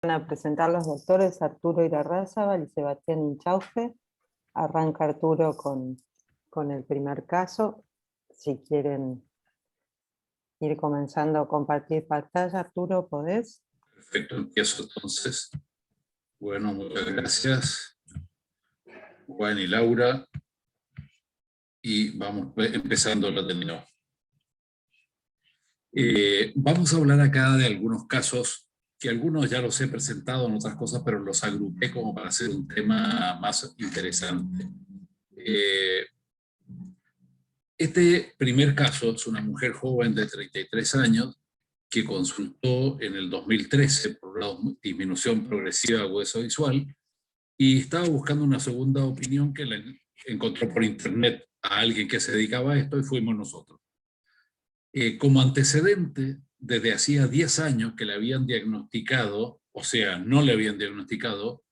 Van a presentar los doctores Arturo Irarrázaval y Sebastián Inchaufe. Arranca Arturo con el primer caso. Si quieren ir comenzando a compartir pantalla, Arturo, ¿podés? Perfecto, empiezo entonces. Bueno, muchas gracias, Juan y Laura. Y vamos empezando, lo terminó. Vamos a hablar acá de algunos casos, que algunos ya los he presentado en otras cosas, pero los agrupé como para hacer un tema más interesante. Este primer caso es una mujer joven de 33 años que consultó en el 2013 por la disminución progresiva de hueso visual y estaba buscando una segunda opinión que la encontró por internet a alguien que se dedicaba a esto y fuimos nosotros. Como antecedente, desde hacía 10 años que le habían diagnosticado, o sea, no le habían diagnosticado,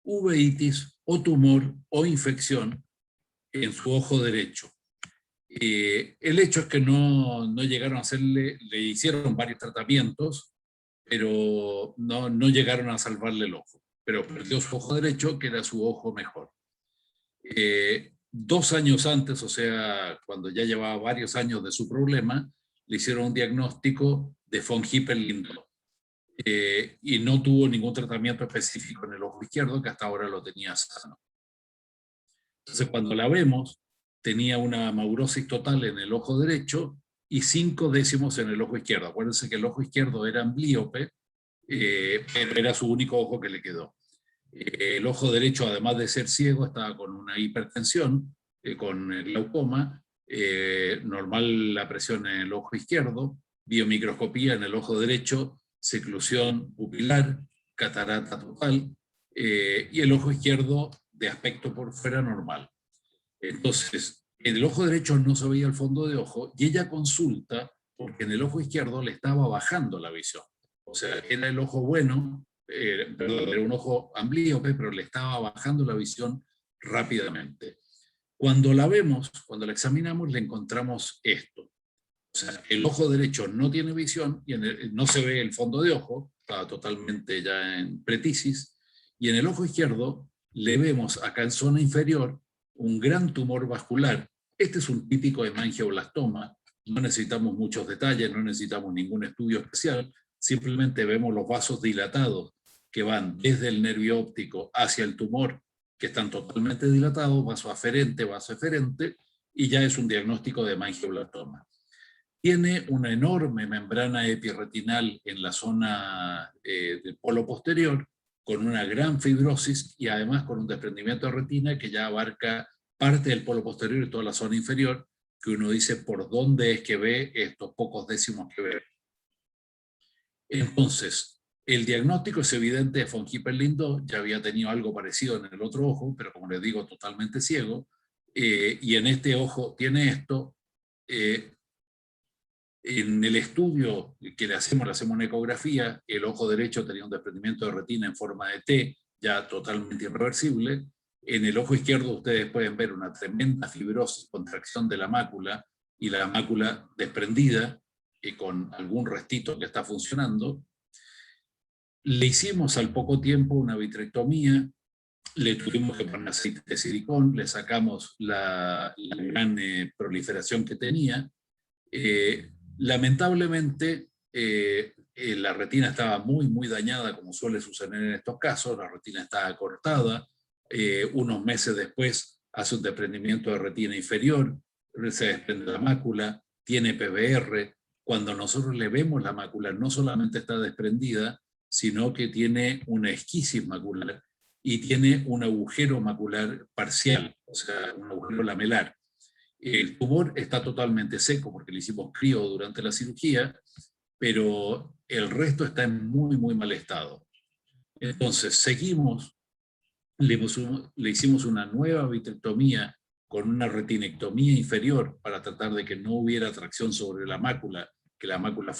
uveitis o tumor o infección en su ojo derecho. El hecho es que no llegaron a hacerle, le hicieron varios tratamientos, pero no llegaron a salvarle el ojo. Pero perdió su ojo derecho, que era su ojo mejor. 2 años antes, o sea, cuando ya llevaba varios años de su problema, le hicieron un diagnóstico de von Hippel-Lindau. Y no tuvo ningún tratamiento específico en el ojo izquierdo, que hasta ahora lo tenía sano. Entonces, cuando la vemos, tenía una maurosis total en el ojo derecho y 5 décimos en el ojo izquierdo. Acuérdense que el ojo izquierdo era amblíope, pero era su único ojo que le quedó. El ojo derecho, además de ser ciego, estaba con una hipertensión, con el glaucoma, normal la presión en el ojo izquierdo, biomicroscopía en el ojo derecho, seclusión pupilar, catarata total, y el ojo izquierdo de aspecto por fuera normal. Entonces, en el ojo derecho no se veía el fondo de ojo y ella consulta porque en el ojo izquierdo le estaba bajando la visión. O sea, era el ojo bueno, perdón, era un ojo amblíope, pero le estaba bajando la visión rápidamente. Cuando la vemos, cuando la examinamos, le encontramos esto. O sea, el ojo derecho no tiene visión y no se ve el fondo de ojo, está totalmente ya en pretisis, y en el ojo izquierdo le vemos acá en zona inferior un gran tumor vascular. Este es un típico hemangioblastoma, no necesitamos muchos detalles, no necesitamos ningún estudio especial, simplemente vemos los vasos dilatados que van desde el nervio óptico hacia el tumor, que están totalmente dilatados, vaso aferente, vaso eferente, y ya es un diagnóstico de hemangioblastoma. Tiene una enorme membrana epirretinal en la zona del polo posterior, con una gran fibrosis y además con un desprendimiento de retina que ya abarca parte del polo posterior y toda la zona inferior, que uno dice por dónde es que ve estos pocos décimos que ve. Entonces, el diagnóstico es evidente de von Hippel-Lindau, ya había tenido algo parecido en el otro ojo, pero como les digo, totalmente ciego, y en este ojo tiene esto. En el estudio que le hacemos una ecografía, el ojo derecho tenía un desprendimiento de retina en forma de T, ya totalmente irreversible. En el ojo izquierdo ustedes pueden ver una tremenda fibrosis, contracción de la mácula y la mácula desprendida con algún restito que está funcionando. Le hicimos al poco tiempo una vitrectomía, le tuvimos que poner aceite de silicón, le sacamos la gran proliferación que tenía. Lamentablemente, la retina estaba muy dañada, como suele suceder en estos casos. La retina estaba cortada. Unos meses después hace un desprendimiento de retina inferior, se desprende la mácula, tiene PBR. Cuando nosotros le vemos la mácula, no solamente está desprendida, sino que tiene una esquisis macular y tiene un agujero macular parcial, o sea, un agujero lamelar. El tumor está totalmente seco porque le hicimos crío durante la cirugía, pero el resto está en muy mal estado. Entonces, seguimos, le hicimos una nueva vitrectomía con una retinectomía inferior para tratar de que no hubiera tracción sobre la mácula, que la mácula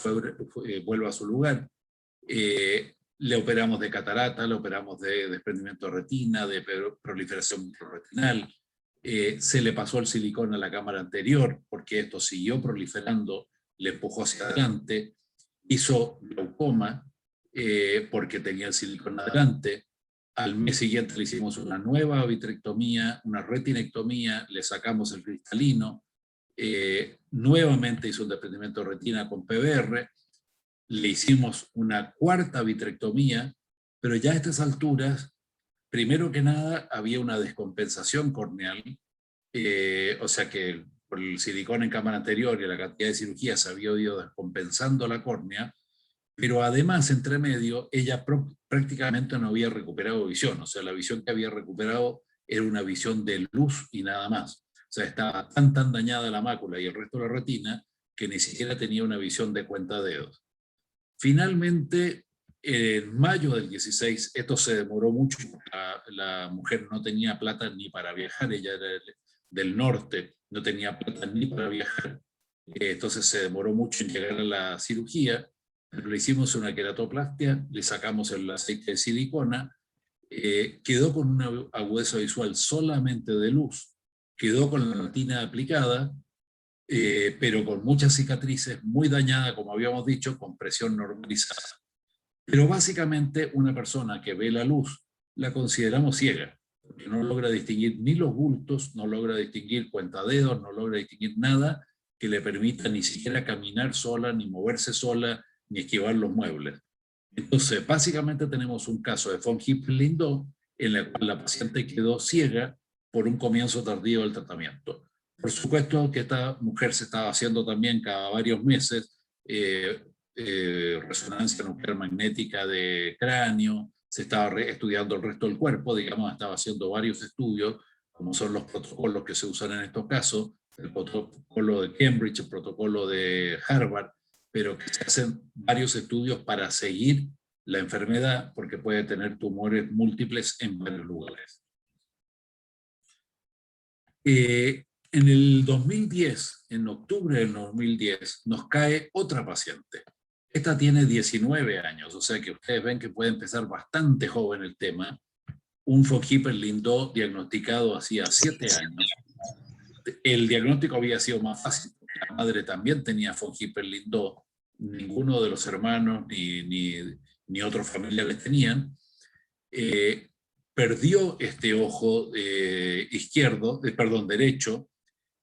vuelva a su lugar. Le operamos de catarata, le operamos de desprendimiento de retina, de proliferación retinal. Se le pasó el silicón a la cámara anterior porque esto siguió proliferando, le empujó hacia adelante, hizo glaucoma, porque tenía el silicón adelante. Al mes siguiente le hicimos una nueva vitrectomía, una retinectomía, le sacamos el cristalino, nuevamente hizo un desprendimiento de retina con PBR, le hicimos una cuarta vitrectomía, pero ya a estas alturas, primero que nada, había una descompensación corneal, o sea que por el silicón en cámara anterior y la cantidad de cirugía se había ido descompensando la córnea, pero además, entre medio, ella prácticamente no había recuperado visión, o sea, la visión que había recuperado era una visión de luz y nada más. O sea, estaba tan dañada la mácula y el resto de la retina que ni siquiera tenía una visión de cuentadedos. Finalmente, en mayo del 16, esto se demoró mucho, la mujer no tenía plata ni para viajar, ella era del norte, no tenía plata ni para viajar, entonces se demoró mucho en llegar a la cirugía, pero le hicimos una queratoplastia, le sacamos el aceite de silicona, quedó con una agudeza visual solamente de luz, quedó con la retina aplicada, pero con muchas cicatrices, muy dañada, como habíamos dicho, con presión normalizada. Pero básicamente una persona que ve la luz la consideramos ciega, porque no logra distinguir ni los bultos, no logra distinguir cuentadedos, no logra distinguir nada que le permita ni siquiera caminar sola, ni moverse sola, ni esquivar los muebles. Entonces, básicamente tenemos un caso de von Hippel-Lindau en el cual la paciente quedó ciega por un comienzo tardío del tratamiento. Por supuesto que esta mujer se estaba haciendo también cada varios meses resonancia nuclear magnética de cráneo, se estaba estudiando el resto del cuerpo, digamos, estaba haciendo varios estudios, como son los protocolos que se usan en estos casos, el protocolo de Cambridge, el protocolo de Harvard, pero que se hacen varios estudios para seguir la enfermedad, porque puede tener tumores múltiples en varios lugares. En el 2010, en octubre del 2010, nos cae otra paciente. Esta tiene 19 años, o sea que ustedes ven que puede empezar bastante joven el tema. Un von Hippel-Lindau diagnosticado hacía 7 años. El diagnóstico había sido más fácil, porque la madre también tenía von Hippel-Lindau, ninguno de los hermanos ni otros familiares tenían. Perdió este ojo izquierdo, perdón, derecho,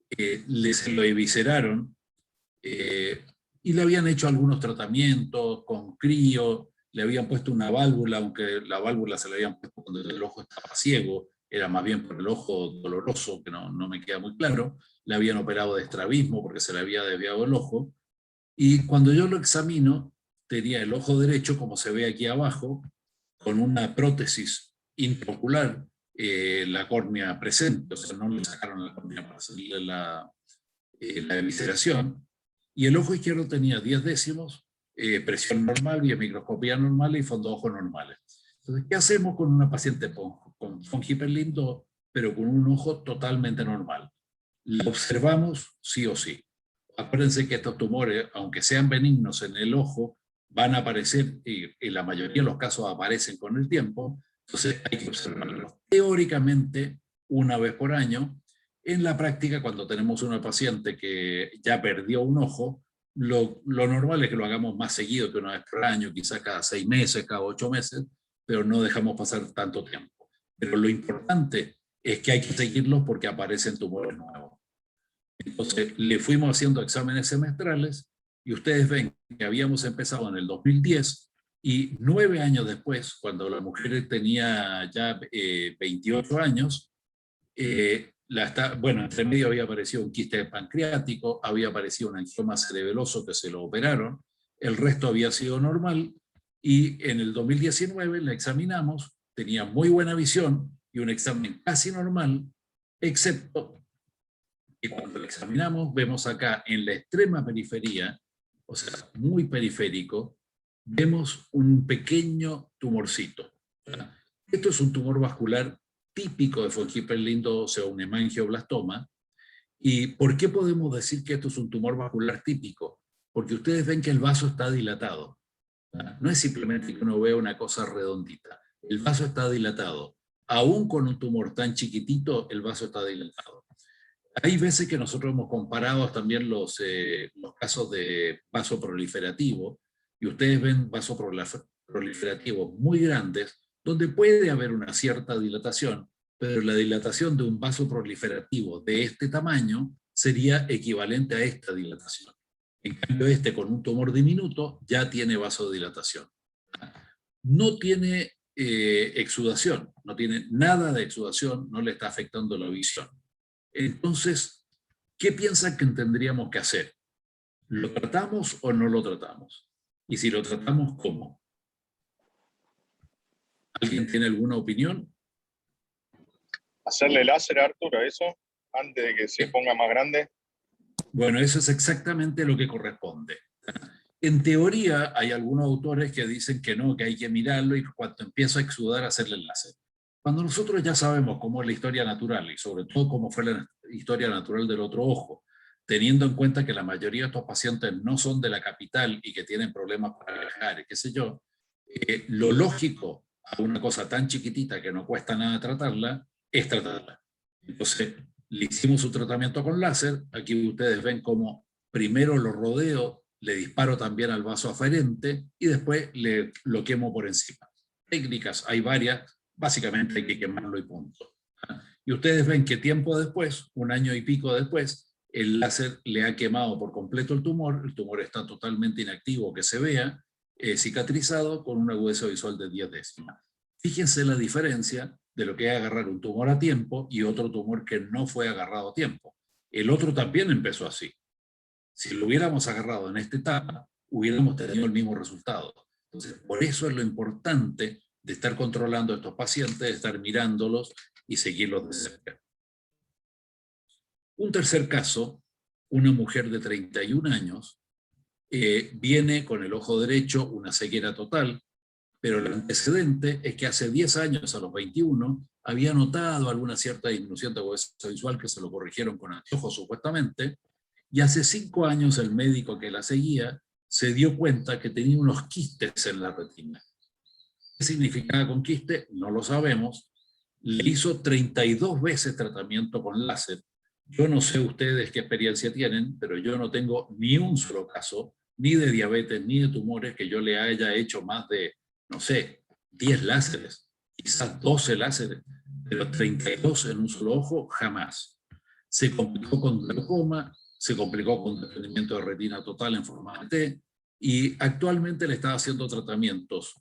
se lo evisceraron y le habían hecho algunos tratamientos con crío, le habían puesto una válvula, aunque la válvula se le habían puesto cuando el ojo estaba ciego, era más bien por el ojo doloroso, que no me queda muy claro, le habían operado de estrabismo porque se le había desviado el ojo, y cuando yo lo examino, tenía el ojo derecho, como se ve aquí abajo, con una prótesis intraocular, la córnea presente, o sea, no le sacaron la córnea para hacerle la evisceración, y el ojo izquierdo tenía 10 décimos, presión normal, biomicroscopía normal y fondo de ojo normales. Entonces, ¿qué hacemos con una paciente con von Hippel-Lindau, pero con un ojo totalmente normal? La observamos sí o sí. Acuérdense que estos tumores, aunque sean benignos en el ojo, van a aparecer, y en la mayoría de los casos aparecen con el tiempo, entonces hay que observarlos teóricamente una vez por año. En la práctica, cuando tenemos una paciente que ya perdió un ojo, lo normal es que lo hagamos más seguido que una vez por año, quizá cada 6 meses, cada 8 meses, pero no dejamos pasar tanto tiempo. Pero lo importante es que hay que seguirlos porque aparecen tumores nuevos. Entonces, le fuimos haciendo exámenes semestrales y ustedes ven que habíamos empezado en el 2010 y 9 años después, cuando la mujer tenía ya 28 años, bueno, entre medio había aparecido un quiste pancreático, había aparecido un angioma cerebeloso que se lo operaron, el resto había sido normal y en el 2019 la examinamos, tenía muy buena visión y un examen casi normal, excepto que cuando la examinamos vemos acá en la extrema periferia, o sea, muy periférico, vemos un pequeño tumorcito. Esto es un tumor vascular típico de von Hippel-Lindau, o sea, un hemangioblastoma. ¿Y por qué podemos decir que esto es un tumor vascular típico? Porque ustedes ven que el vaso está dilatado. No es simplemente que uno vea una cosa redondita. El vaso está dilatado. Aún con un tumor tan chiquitito, el vaso está dilatado. Hay veces que nosotros hemos comparado también los casos de vaso proliferativo, y ustedes ven vaso proliferativos muy grandes, donde puede haber una cierta dilatación, pero la dilatación de un vaso proliferativo de este tamaño sería equivalente a esta dilatación. En cambio, este con un tumor diminuto ya tiene vasodilatación. No tiene exudación, no tiene nada de exudación, no le está afectando la visión. Entonces, ¿qué piensan que tendríamos que hacer? ¿Lo tratamos o no lo tratamos? Y si lo tratamos, ¿cómo? ¿Alguien tiene alguna opinión? Hacerle láser a Arturo, eso, antes de que se ponga más grande. Bueno, eso es exactamente lo que corresponde. En teoría, hay algunos autores que dicen que no, que hay que mirarlo y cuando empieza a exudar, hacerle el láser. Cuando nosotros ya sabemos cómo es la historia natural y sobre todo cómo fue la historia natural del otro ojo, teniendo en cuenta que la mayoría de estos pacientes no son de la capital y que tienen problemas para viajar, qué sé yo, lo lógico a una cosa tan chiquitita que no cuesta nada tratarla, es tratarla. Entonces, le hicimos su tratamiento con láser. Aquí ustedes ven cómo primero lo rodeo, le disparo también al vaso aferente y después lo quemo por encima. Técnicas, hay varias, básicamente hay que quemarlo y punto. Y ustedes ven que tiempo después, un año y pico después, el láser le ha quemado por completo el tumor está totalmente inactivo, que se vea, cicatrizado con una agudeza visual de 10 décimas. Fíjense la diferencia de lo que es agarrar un tumor a tiempo y otro tumor que no fue agarrado a tiempo. El otro también empezó así. Si lo hubiéramos agarrado en esta etapa, hubiéramos tenido el mismo resultado. Entonces, por eso es lo importante de estar controlando a estos pacientes, de estar mirándolos y seguirlos de cerca. Un tercer caso, una mujer de 31 años, viene con el ojo derecho, una ceguera total, pero el antecedente es que hace 10 años, a los 21, había notado alguna cierta disminución de agudeza visual que se lo corrigieron con anteojos supuestamente, y hace 5 años el médico que la seguía se dio cuenta que tenía unos quistes en la retina. ¿Qué significaba con quiste? No lo sabemos. Le hizo 32 veces tratamiento con láser. Yo no sé ustedes qué experiencia tienen, pero yo no tengo ni un solo caso, ni de diabetes, ni de tumores, que yo le haya hecho más de, no sé, 10 láseres, quizás 12 láseres, pero 32 en un solo ojo, jamás. Se complicó con glaucoma, se complicó con desprendimiento de retina total en forma de T, y actualmente le estaba haciendo tratamientos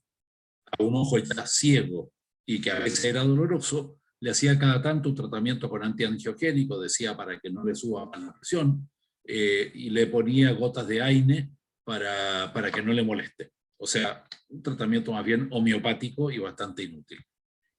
a un ojo ya ciego y que a veces era doloroso, le hacía cada tanto un tratamiento con antiangiogénico, decía para que no le suba más la presión, y le ponía gotas de AINE para que no le moleste. O sea, un tratamiento más bien homeopático y bastante inútil.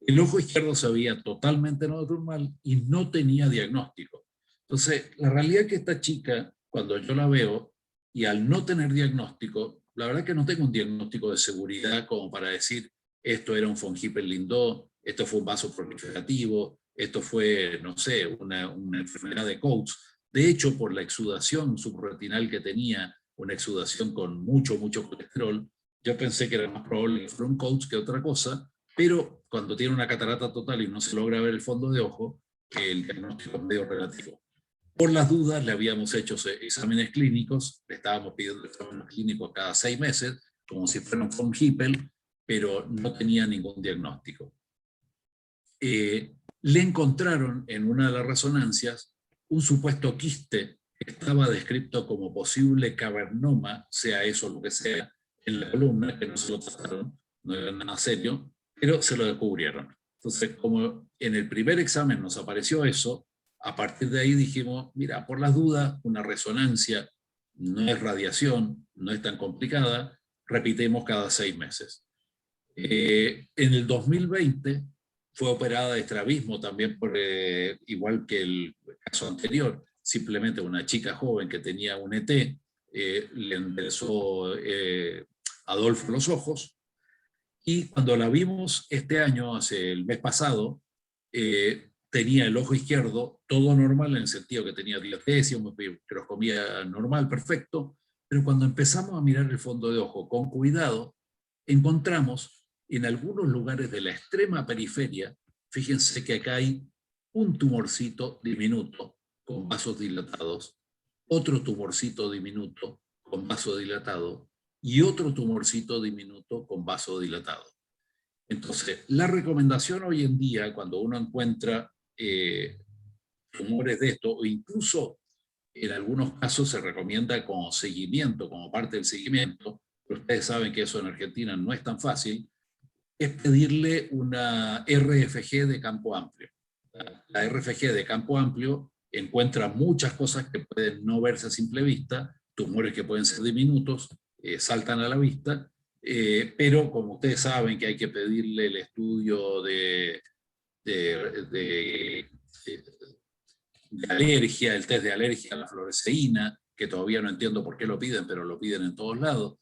El ojo izquierdo se veía totalmente normal y no tenía diagnóstico. Entonces, la realidad es que esta chica, cuando yo la veo, y al no tener diagnóstico, la verdad que no tengo un diagnóstico de seguridad como para decir, esto era un von Hippel-Lindau, esto fue un vaso proliferativo, esto fue, no sé, una enfermedad de Coats. De hecho, por la exudación subretinal que tenía, una exudación con mucho colesterol, yo pensé que era más probable que fuera un Coats que otra cosa, pero cuando tiene una catarata total y no se logra ver el fondo de ojo, el diagnóstico es medio relativo. Por las dudas, le habíamos hecho exámenes clínicos, le estábamos pidiendo exámenes clínicos cada 6 meses, como si fuera un von Hippel, pero no tenía ningún diagnóstico. Le encontraron en una de las resonancias un supuesto quiste que estaba descrito como posible cavernoma, sea eso lo que sea, en la columna, que no se lo trataron, no era nada serio, pero se lo descubrieron. Entonces, como en el primer examen nos apareció eso, a partir de ahí dijimos, mira, por las dudas, una resonancia no es radiación, no es tan complicada, repitemos cada 6 meses. En el 2020 fue operada de estrabismo también, igual que el caso anterior, simplemente una chica joven que tenía un ET, le enderezó Adolfo los ojos, y cuando la vimos este año, el mes pasado, tenía el ojo izquierdo todo normal en el sentido que tenía diatesia, microscopía normal, perfecto, pero cuando empezamos a mirar el fondo de ojo con cuidado, encontramos en algunos lugares de la extrema periferia, fíjense que acá hay un tumorcito diminuto con vasos dilatados, otro tumorcito diminuto con vaso dilatado, y otro tumorcito diminuto con vasodilatado. Entonces, la recomendación hoy en día, cuando uno encuentra tumores de esto, o incluso en algunos casos se recomienda como seguimiento, como parte del seguimiento, pero ustedes saben que eso en Argentina no es tan fácil, es pedirle una RFG de campo amplio. La RFG de campo amplio encuentra muchas cosas que pueden no verse a simple vista, tumores que pueden ser diminutos, saltan a la vista, pero como ustedes saben que hay que pedirle el estudio de alergia, el test de alergia a la fluoresceína, que todavía no entiendo por qué lo piden, pero lo piden en todos lados.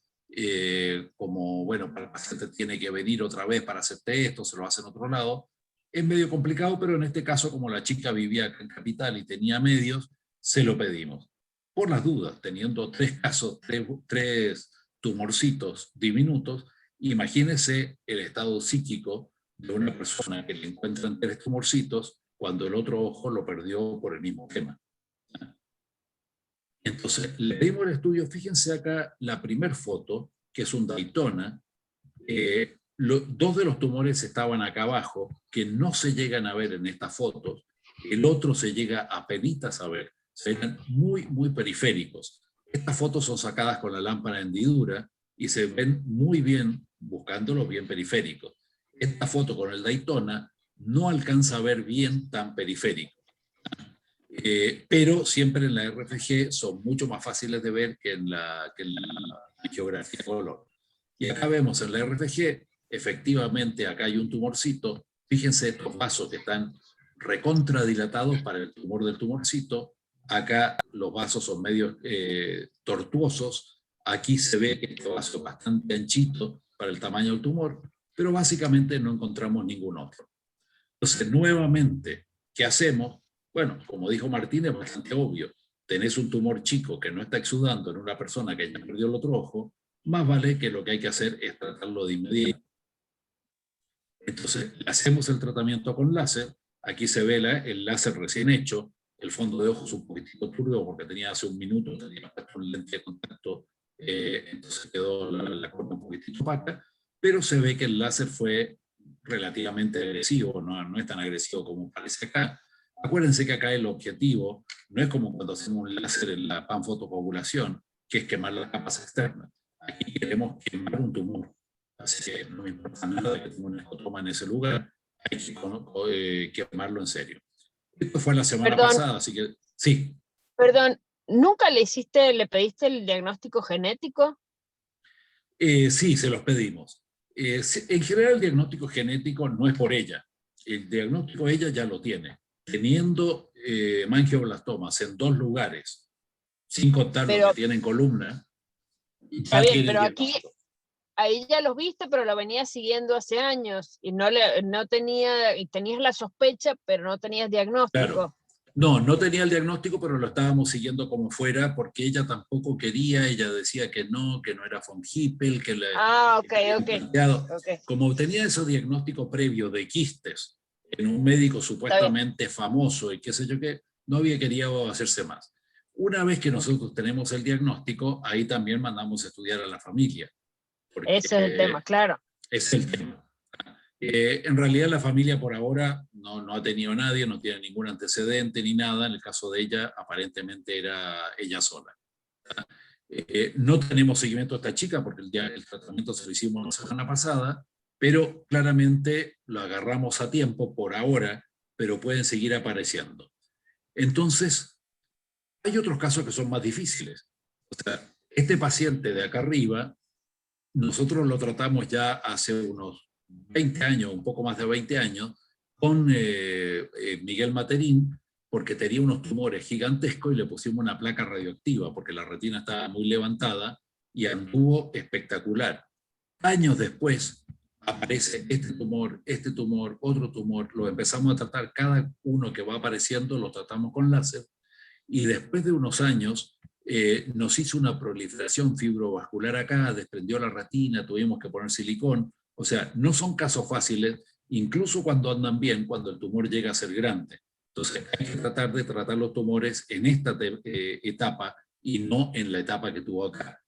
Como, bueno, para el paciente tiene que venir otra vez para hacerte esto, se lo hacen en otro lado. Es medio complicado, pero en este caso, como la chica vivía acá en Capital y tenía medios, se lo pedimos. Por las dudas, teniendo 3 casos, 3 tumorcitos diminutos, imagínense el estado psíquico de una persona que le encuentran 3 tumorcitos cuando el otro ojo lo perdió por el mismo tema. Entonces, le dimos el estudio, fíjense acá la primera foto, que es un Daytona. 2 de los tumores estaban acá abajo, que no se llegan a ver en estas fotos. El otro se llega apenitas a ver. Se ven muy, muy periféricos. Estas fotos son sacadas con la lámpara de hendidura y se ven muy bien, buscándolos bien periféricos. Esta foto con el Daytona no alcanza a ver bien tan periférico. Pero siempre en la RFG son mucho más fáciles de ver que en la geografía de color. Y acá vemos en la RFG, efectivamente acá hay un tumorcito. Fíjense estos vasos que están recontradilatados para el tumor del tumorcito. Acá los vasos son medio tortuosos. Aquí se ve que este vaso es bastante anchito para el tamaño del tumor, pero básicamente no encontramos ningún otro. Entonces, nuevamente, ¿qué hacemos? Bueno, como dijo Martín, es bastante obvio. Tenés un tumor chico que no está exudando en una persona que ya perdió el otro ojo, más vale que lo que hay que hacer es tratarlo de inmediato. Entonces, hacemos el tratamiento con láser. Aquí se ve el láser recién hecho. El fondo de ojo es un poquitito turbio porque tenía hace un minuto, tenía puesto un lente de contacto, entonces quedó la corta un poquitito opaca, pero se ve que el láser fue relativamente agresivo, no es tan agresivo como parece acá. Acuérdense que acá el objetivo no es como cuando hacemos un láser en la panfotocoagulación, que es quemar las capas externas. Aquí queremos quemar un tumor. Así que no me importa nada que tenga un escotoma en ese lugar, hay que quemarlo en serio. Esto fue la semana pasada, así que sí. Perdón, ¿nunca le pediste el diagnóstico genético? Sí, se los pedimos. En general el diagnóstico genético no es por ella. El diagnóstico ella ya lo tiene. Teniendo mangioblastomas en 2 lugares, sin contar lo que tiene en columna. Está bien, pero aquí, ahí ya los viste, pero lo venía siguiendo hace años y tenías la sospecha, pero no tenías diagnóstico. Claro. No tenía el diagnóstico, pero lo estábamos siguiendo como fuera, porque ella tampoco quería, ella decía que no era von Hippel, que ok. Como tenía ese diagnóstico previo de quistes en un médico supuestamente famoso y qué sé yo qué, no había querido hacerse más. Una vez que nosotros tenemos el diagnóstico, ahí también mandamos a estudiar a la familia. Ese es el tema, claro. Es el tema. En realidad la familia por ahora no ha tenido nadie, no tiene ningún antecedente ni nada. En el caso de ella, aparentemente era ella sola. No tenemos seguimiento a esta chica porque el tratamiento se lo hicimos la semana pasada, pero claramente lo agarramos a tiempo por ahora, pero pueden seguir apareciendo. Entonces, hay otros casos que son más difíciles. O sea, este paciente de acá arriba, nosotros lo tratamos ya hace unos 20 años, un poco más de 20 años, con Miguel Materín, porque tenía unos tumores gigantescos y le pusimos una placa radioactiva, porque la retina estaba muy levantada y anduvo espectacular. Años después aparece este tumor, otro tumor, lo empezamos a tratar, cada uno que va apareciendo lo tratamos con láser, y después de unos años nos hizo una proliferación fibrovascular acá, desprendió la retina, tuvimos que poner silicón. O sea, no son casos fáciles, incluso cuando andan bien, cuando el tumor llega a ser grande. Entonces hay que tratar de tratar los tumores en esta etapa y no en la etapa que tuvo acá.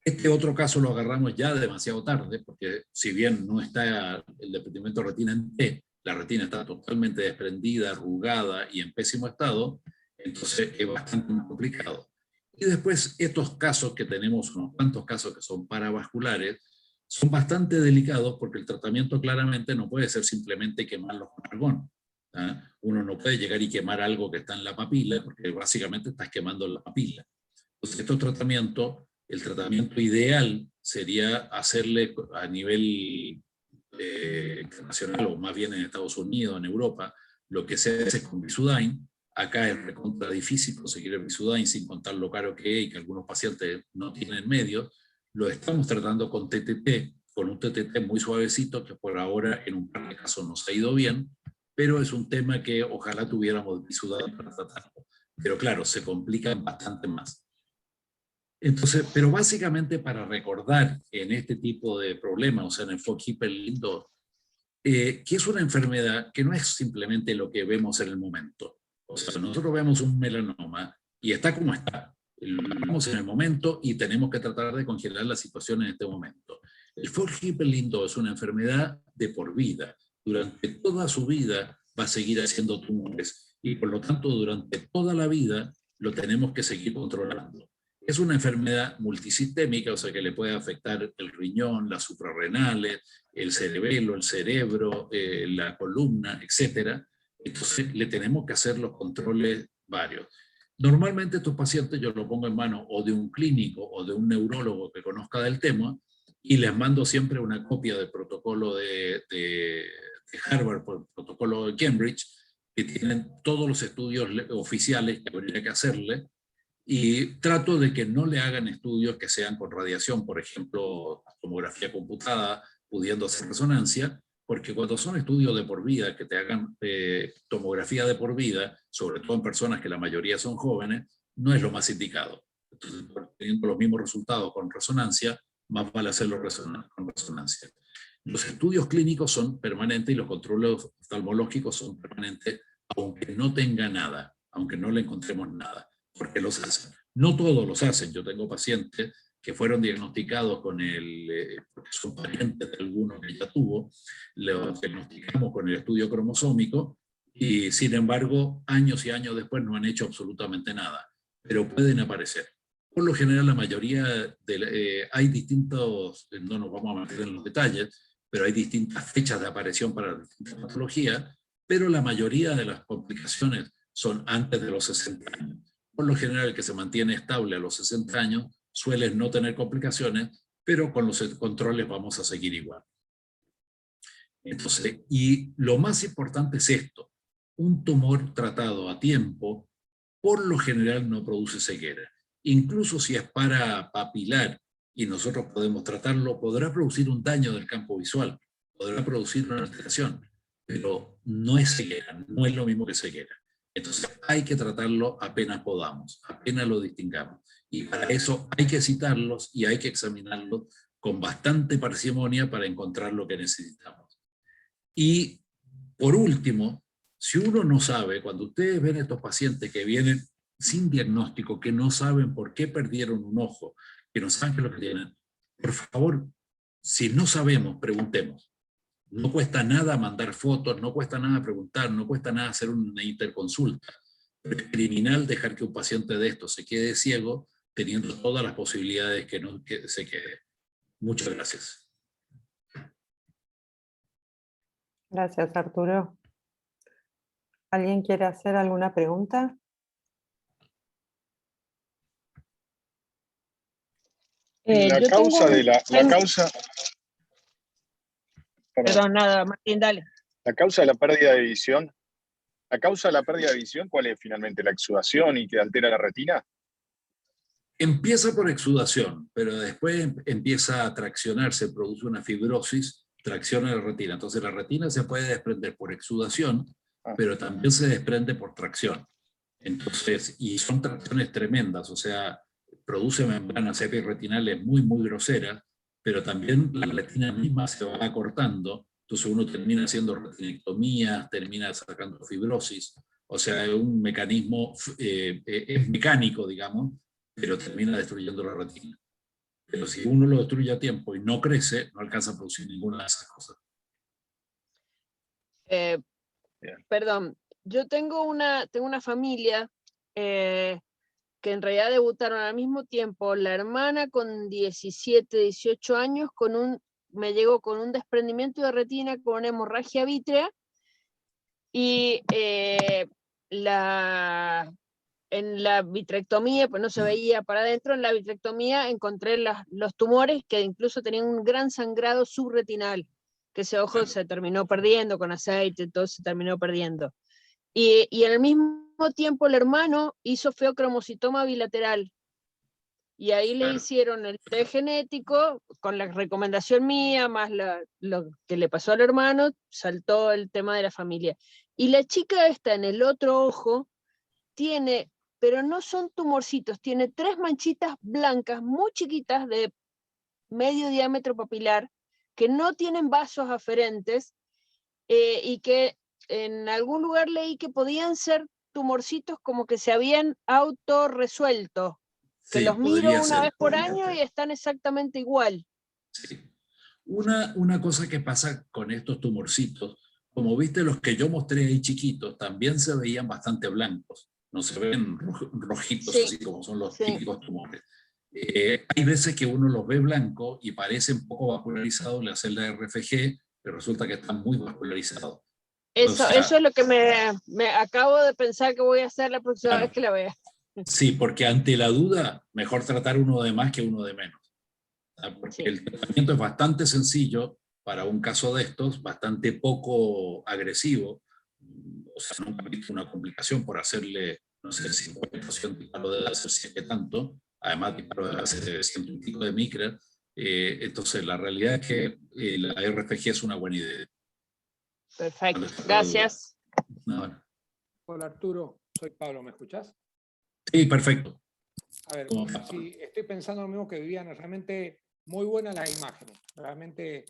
Este otro caso lo agarramos ya demasiado tarde, porque si bien no está el desprendimiento de retina en T, la retina está totalmente desprendida, arrugada y en pésimo estado, entonces es bastante más complicado. Y después estos casos que tenemos, unos cuantos casos que son paravasculares, son bastante delicados porque el tratamiento claramente no puede ser simplemente quemarlos con argón. ¿Ah? Uno no puede llegar y quemar algo que está en la papila, porque básicamente estás quemando la papila. Entonces estos tratamientos, el tratamiento ideal sería hacerle a nivel internacional, o más bien en Estados Unidos, en Europa, lo que se hace con Visudyne. Acá es recontra difícil conseguir el Visudyne, sin contar lo caro que es y que algunos pacientes no tienen medios. Lo estamos tratando con TTT, con un TTT muy suavecito, que por ahora en un par de casos nos ha ido bien, pero es un tema que ojalá tuviéramos Visudyne para tratarlo. Pero claro, se complican bastante más. Entonces, pero básicamente para recordar en este tipo de problemas, o sea, en el von Hippel-Lindau, que es una enfermedad que no es simplemente lo que vemos en el momento. O sea, nosotros vemos un melanoma y está como está. Lo vemos en el momento y tenemos que tratar de congelar la situación en este momento. El von Hippel-Lindau es una enfermedad de por vida. Durante toda su vida va a seguir haciendo tumores y por lo tanto durante toda la vida lo tenemos que seguir controlando. Es una enfermedad multisistémica, o sea que le puede afectar el riñón, las suprarrenales, el cerebelo, el cerebro, la columna, etc. Entonces le tenemos que hacer los controles varios. Normalmente estos pacientes yo los pongo en manos o de un clínico o de un neurólogo que conozca del tema y les mando siempre una copia del protocolo de Harvard, por el protocolo de Cambridge, que tienen todos los estudios oficiales que habría que hacerle. Y trato de que no le hagan estudios que sean con radiación, por ejemplo, tomografía computada, pudiendo hacer resonancia, porque cuando son estudios de por vida, que te hagan tomografía de por vida, sobre todo en personas que la mayoría son jóvenes, no es lo más indicado. Entonces, teniendo los mismos resultados con resonancia, más vale hacerlo con resonancia. Los estudios clínicos son permanentes y los controles oftalmológicos son permanentes, aunque no tenga nada, aunque no le encontremos nada. Porque los hacen. No todos los hacen. Yo tengo pacientes que fueron diagnosticados con porque son parientes de alguno que ya tuvo, los diagnosticamos con el estudio cromosómico y sin embargo años y años después no han hecho absolutamente nada, pero pueden aparecer. Por lo general la mayoría, hay distintos, no nos vamos a meter en los detalles, pero hay distintas fechas de aparición para distintas patologías, pero la mayoría de las complicaciones son antes de los 60 años. Por lo general, el que se mantiene estable a los 60 años suele no tener complicaciones, pero con los controles vamos a seguir igual. Entonces, y lo más importante es esto: un tumor tratado a tiempo, por lo general no produce ceguera. Incluso si es parapapilar y nosotros podemos tratarlo, podrá producir un daño del campo visual, podrá producir una alteración, pero no es ceguera, no es lo mismo que ceguera. Entonces hay que tratarlo apenas podamos, apenas lo distingamos. Y para eso hay que citarlos y hay que examinarlos con bastante parsimonia para encontrar lo que necesitamos. Y por último, si uno no sabe, cuando ustedes ven estos pacientes que vienen sin diagnóstico, que no saben por qué perdieron un ojo, que no saben qué es lo que tienen, por favor, si no sabemos, preguntemos. No cuesta nada mandar fotos, no cuesta nada preguntar, no cuesta nada hacer una interconsulta. Pero es criminal dejar que un paciente de esto se quede ciego teniendo todas las posibilidades que se quede. Muchas gracias. Gracias, Arturo. ¿Alguien quiere hacer alguna pregunta? La causa de la causa... Perdón, nada, Martín, dale. La causa de la pérdida de visión. ¿La causa de la pérdida de visión cuál es finalmente? ¿La exudación y que altera la retina? Empieza por exudación, pero después empieza a traccionarse, produce una fibrosis, tracciona la retina. Entonces la retina se puede desprender por exudación, pero también se desprende por tracción. Entonces, y son tracciones tremendas, o sea, produce membranas epiretinales muy, muy groseras, pero también la retina misma se va acortando, entonces uno termina haciendo retinectomías, termina sacando fibrosis, o sea, es un mecanismo, es mecánico, digamos, pero termina destruyendo la retina. Pero si uno lo destruye a tiempo y no crece, no alcanza a producir ninguna de esas cosas. Perdón, yo tengo una familia que en realidad debutaron al mismo tiempo. La hermana con 17, 18 años me llegó con un desprendimiento de retina, con una hemorragia vítrea, y en la vitrectomía, pues no se veía para adentro, en la vitrectomía encontré los tumores que incluso tenían un gran sangrado subretinal, que ese ojo se terminó perdiendo con aceite, todo se terminó perdiendo. Y en el mismo tiempo el hermano hizo feocromocitoma bilateral, y ahí le hicieron el test genético, con la recomendación mía, más lo que le pasó al hermano, saltó el tema de la familia. Y la chica esta en el otro ojo tiene, pero no son tumorcitos, tiene 3 manchitas blancas muy chiquitas de medio diámetro papilar, que no tienen vasos aferentes, y que en algún lugar leí que podían ser tumorcitos como que se habían autorresuelto, que Sí, los miro una ser, vez por año y están exactamente igual. Sí. Una cosa que pasa con estos tumorcitos, como viste los que yo mostré ahí chiquitos, también se veían bastante blancos, no se ven rojitos, sí, así como son los típicos tumores. Hay veces que uno los ve blancos y parecen poco vascularizados, le hacen la RFG, pero resulta que están muy vascularizados. Eso es lo que me acabo de pensar que voy a hacer la próxima vez que la vea. Sí, porque ante la duda, mejor tratar uno de más que uno de menos. Porque el tratamiento es bastante sencillo para un caso de estos, bastante poco agresivo. O sea, nunca he visto una complicación por hacerle, no sé, 50% disparo de láser, si es que tanto, además disparo de láser de 100 y pico de micra. Entonces, la realidad es que la RFG es una buena idea. Perfecto, gracias. No. Hola Arturo, soy Pablo, ¿me escuchás? Sí, perfecto. A ver, sí, estoy pensando lo mismo que Viviana, realmente muy buenas las imágenes, realmente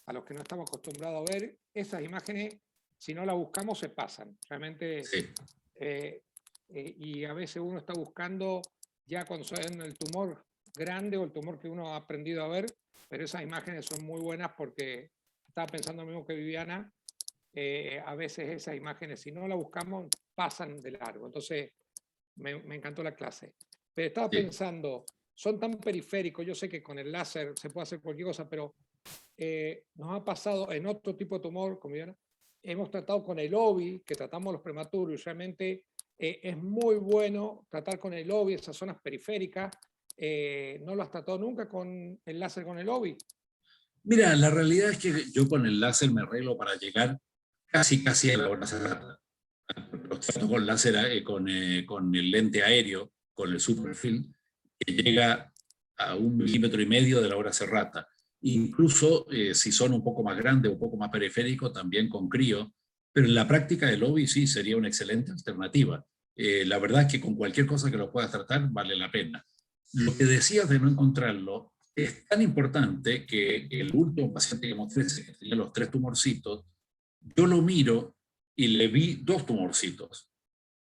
a los que no estamos acostumbrados a ver, esas imágenes, si no las buscamos, se pasan, realmente, sí. Y a veces uno está buscando ya cuando se ve el tumor grande o el tumor que uno ha aprendido a ver, pero esas imágenes son muy buenas porque estaba pensando lo mismo que Viviana, a veces esas imágenes, si no las buscamos, pasan de largo, entonces me encantó la clase. Pero estaba pensando, son tan periféricos, yo sé que con el láser se puede hacer cualquier cosa, pero nos ha pasado en otro tipo de tumor, como ya hemos tratado con el OBI, que tratamos los prematuros, y realmente es muy bueno tratar con el OBI, esas zonas periféricas. ¿No lo has tratado nunca con el láser con el OBI? Mira, la realidad es que yo con el láser me arreglo para llegar casi a la hora cerrada. Los trato con láser, con el lente aéreo, con el Superfilm, que llega a 1,5 milímetros de la hora cerrada. Incluso si son un poco más grandes, un poco más periféricos, también con crío. Pero en la práctica el OBI sí sería una excelente alternativa. La verdad es que con cualquier cosa que lo puedas tratar vale la pena. Lo que decías de no encontrarlo es tan importante que el último paciente que mostré, que tenía los 3 tumorcitos, yo lo miro y le vi 2 tumorcitos.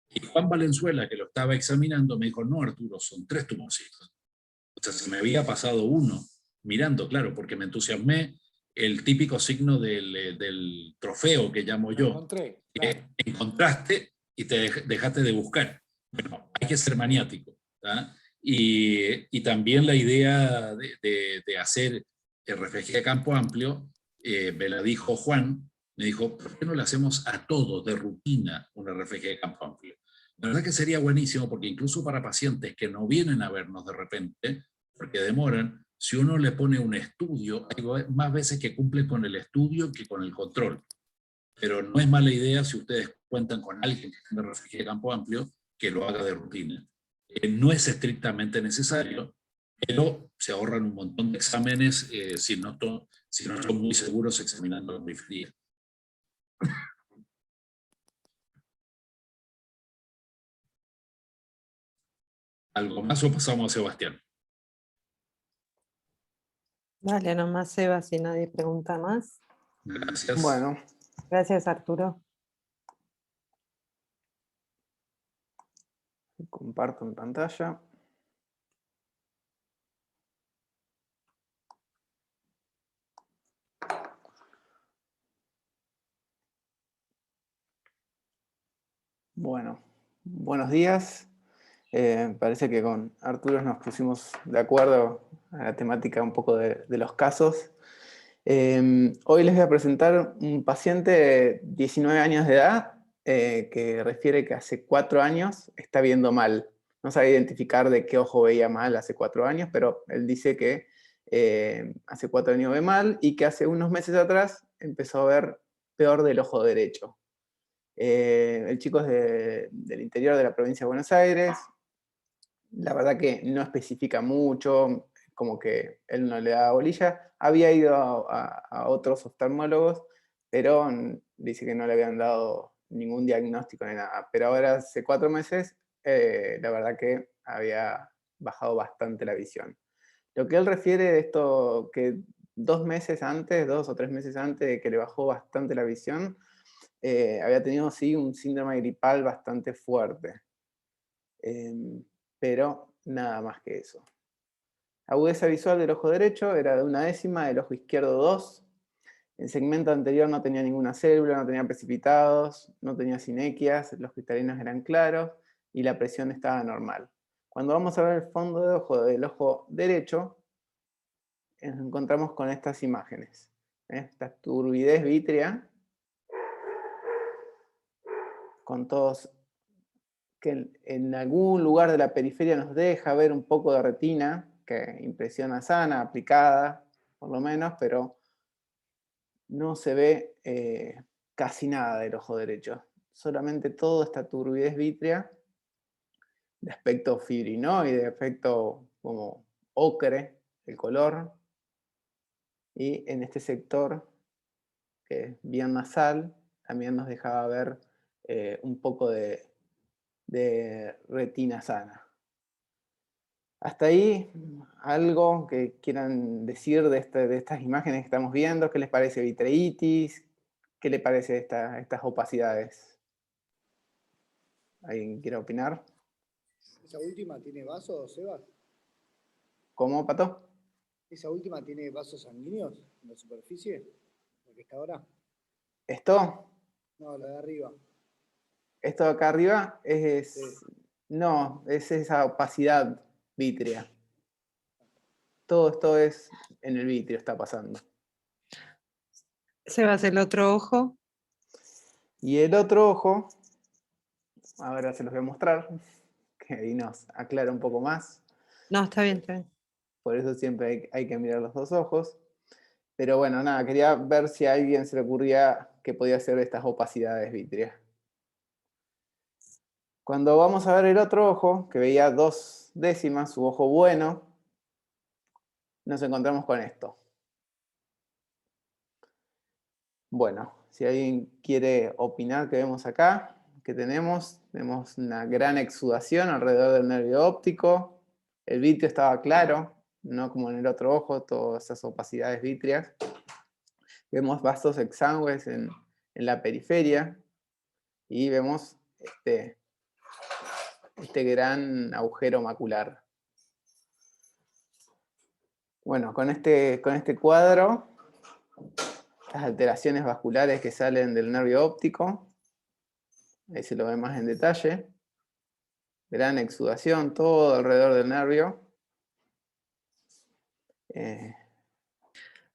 Y Juan Valenzuela, que lo estaba examinando, me dijo, no, Arturo, son 3 tumorcitos. O sea, se me había pasado uno, mirando, claro, porque me entusiasmé, el típico signo del trofeo que llamo yo. Encontré, claro. Encontraste y te dejaste de buscar. Bueno, hay que ser maniático. ¿tá? Y también la idea de hacer el RFG de campo amplio, me la dijo Juan, me dijo, ¿por qué no le hacemos a todos de rutina un RFG de campo amplio? La verdad que sería buenísimo porque incluso para pacientes que no vienen a vernos de repente, porque demoran, si uno le pone un estudio, hay más veces que cumple con el estudio que con el control. Pero no es mala idea si ustedes cuentan con alguien que tenga RFG de campo amplio, que lo haga de rutina. No es estrictamente necesario, pero se ahorran un montón de exámenes si no son muy seguros examinando la periferia. ¿Algo más o pasamos a Sebastián? Dale nomás, Eva, si nadie pregunta más. Gracias. Bueno. Gracias, Arturo. Comparto en pantalla. Bueno, buenos días. Parece que con Arturo nos pusimos de acuerdo a la temática un poco de los casos. Hoy les voy a presentar un paciente de 19 años de edad que refiere que hace 4 años está viendo mal. No sabe identificar de qué ojo veía mal hace 4 años, pero él dice que hace 4 años ve mal y que hace unos meses atrás empezó a ver peor del ojo derecho. El chico es del interior de la provincia de Buenos Aires. La verdad que no especifica mucho, como que él no le da bolilla. Había ido a otros oftalmólogos, pero dice que no le habían dado ningún diagnóstico ni nada. Pero ahora, hace 4 meses, la verdad que había bajado bastante la visión. Lo que él refiere de esto, que 2 meses antes, 2 o 3 meses antes de que le bajó bastante la visión, había tenido sí un síndrome gripal bastante fuerte. Pero nada más que eso. Agudeza visual del ojo derecho era de 1/10, del ojo izquierdo 2. En segmento anterior no tenía ninguna célula, no tenía precipitados, no tenía sinequias, los cristalinos eran claros y la presión estaba normal. Cuando vamos a ver el fondo de ojo del ojo derecho, nos encontramos con estas imágenes. Esta turbidez vítrea, con todos que en algún lugar de la periferia nos deja ver un poco de retina, que impresiona sana, aplicada, por lo menos, pero no se ve casi nada del ojo derecho. Solamente toda esta turbidez vítrea, de aspecto fibrinoide, de aspecto como ocre, el color, y en este sector, que es bien nasal, también nos dejaba ver un poco de retina sana. Hasta ahí, algo que quieran decir de estas imágenes que estamos viendo. ¿Qué les parece vitreitis? ¿Qué les parece estas opacidades? ¿Alguien quiere opinar? ¿Esa última tiene vasos, Seba? ¿Cómo, Pato? ¿Esa última tiene vasos sanguíneos en la superficie? ¿La que está ahora? ¿Esto? No, la de arriba. ¿Esto de acá arriba? Sí. No, es esa opacidad vítrea. Todo esto es en el vitrio, está pasando. Sebas, el otro ojo. Y el otro ojo, ahora se los voy a mostrar, que ahí nos aclara un poco más. No, está bien, está bien. Por eso siempre hay que mirar los 2 ojos. Pero bueno, nada, quería ver si a alguien se le ocurría que podía ser estas opacidades vítreas. Cuando vamos a ver el otro ojo, que veía 2/10, su ojo bueno, nos encontramos con esto. Bueno, si alguien quiere opinar, ¿qué vemos acá? ¿Qué tenemos? Tenemos una gran exudación alrededor del nervio óptico. El vitrio estaba claro, no como en el otro ojo, todas esas opacidades vítreas. Vemos vasos exangües en la periferia y vemos este gran agujero macular. Bueno, con este cuadro, las alteraciones vasculares que salen del nervio óptico, ahí se lo ve más en detalle. Gran exudación todo alrededor del nervio.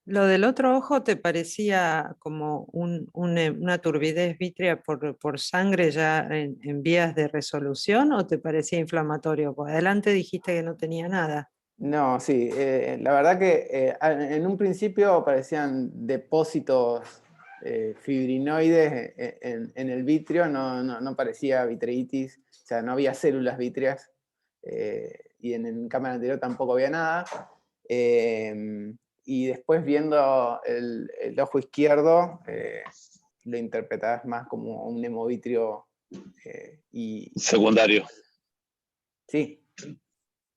¿Lo del otro ojo te parecía como una turbidez vítrea por sangre ya en vías de resolución o te parecía inflamatorio? Pues adelante dijiste que no tenía nada. No, sí, la verdad que en un principio parecían depósitos fibrinoides en el vitrio, no parecía vitreitis, o sea, no había células vítreas, y en cámara anterior tampoco había nada. Y después viendo el ojo izquierdo, lo interpretabas más como un hemovitrio secundario. Sí.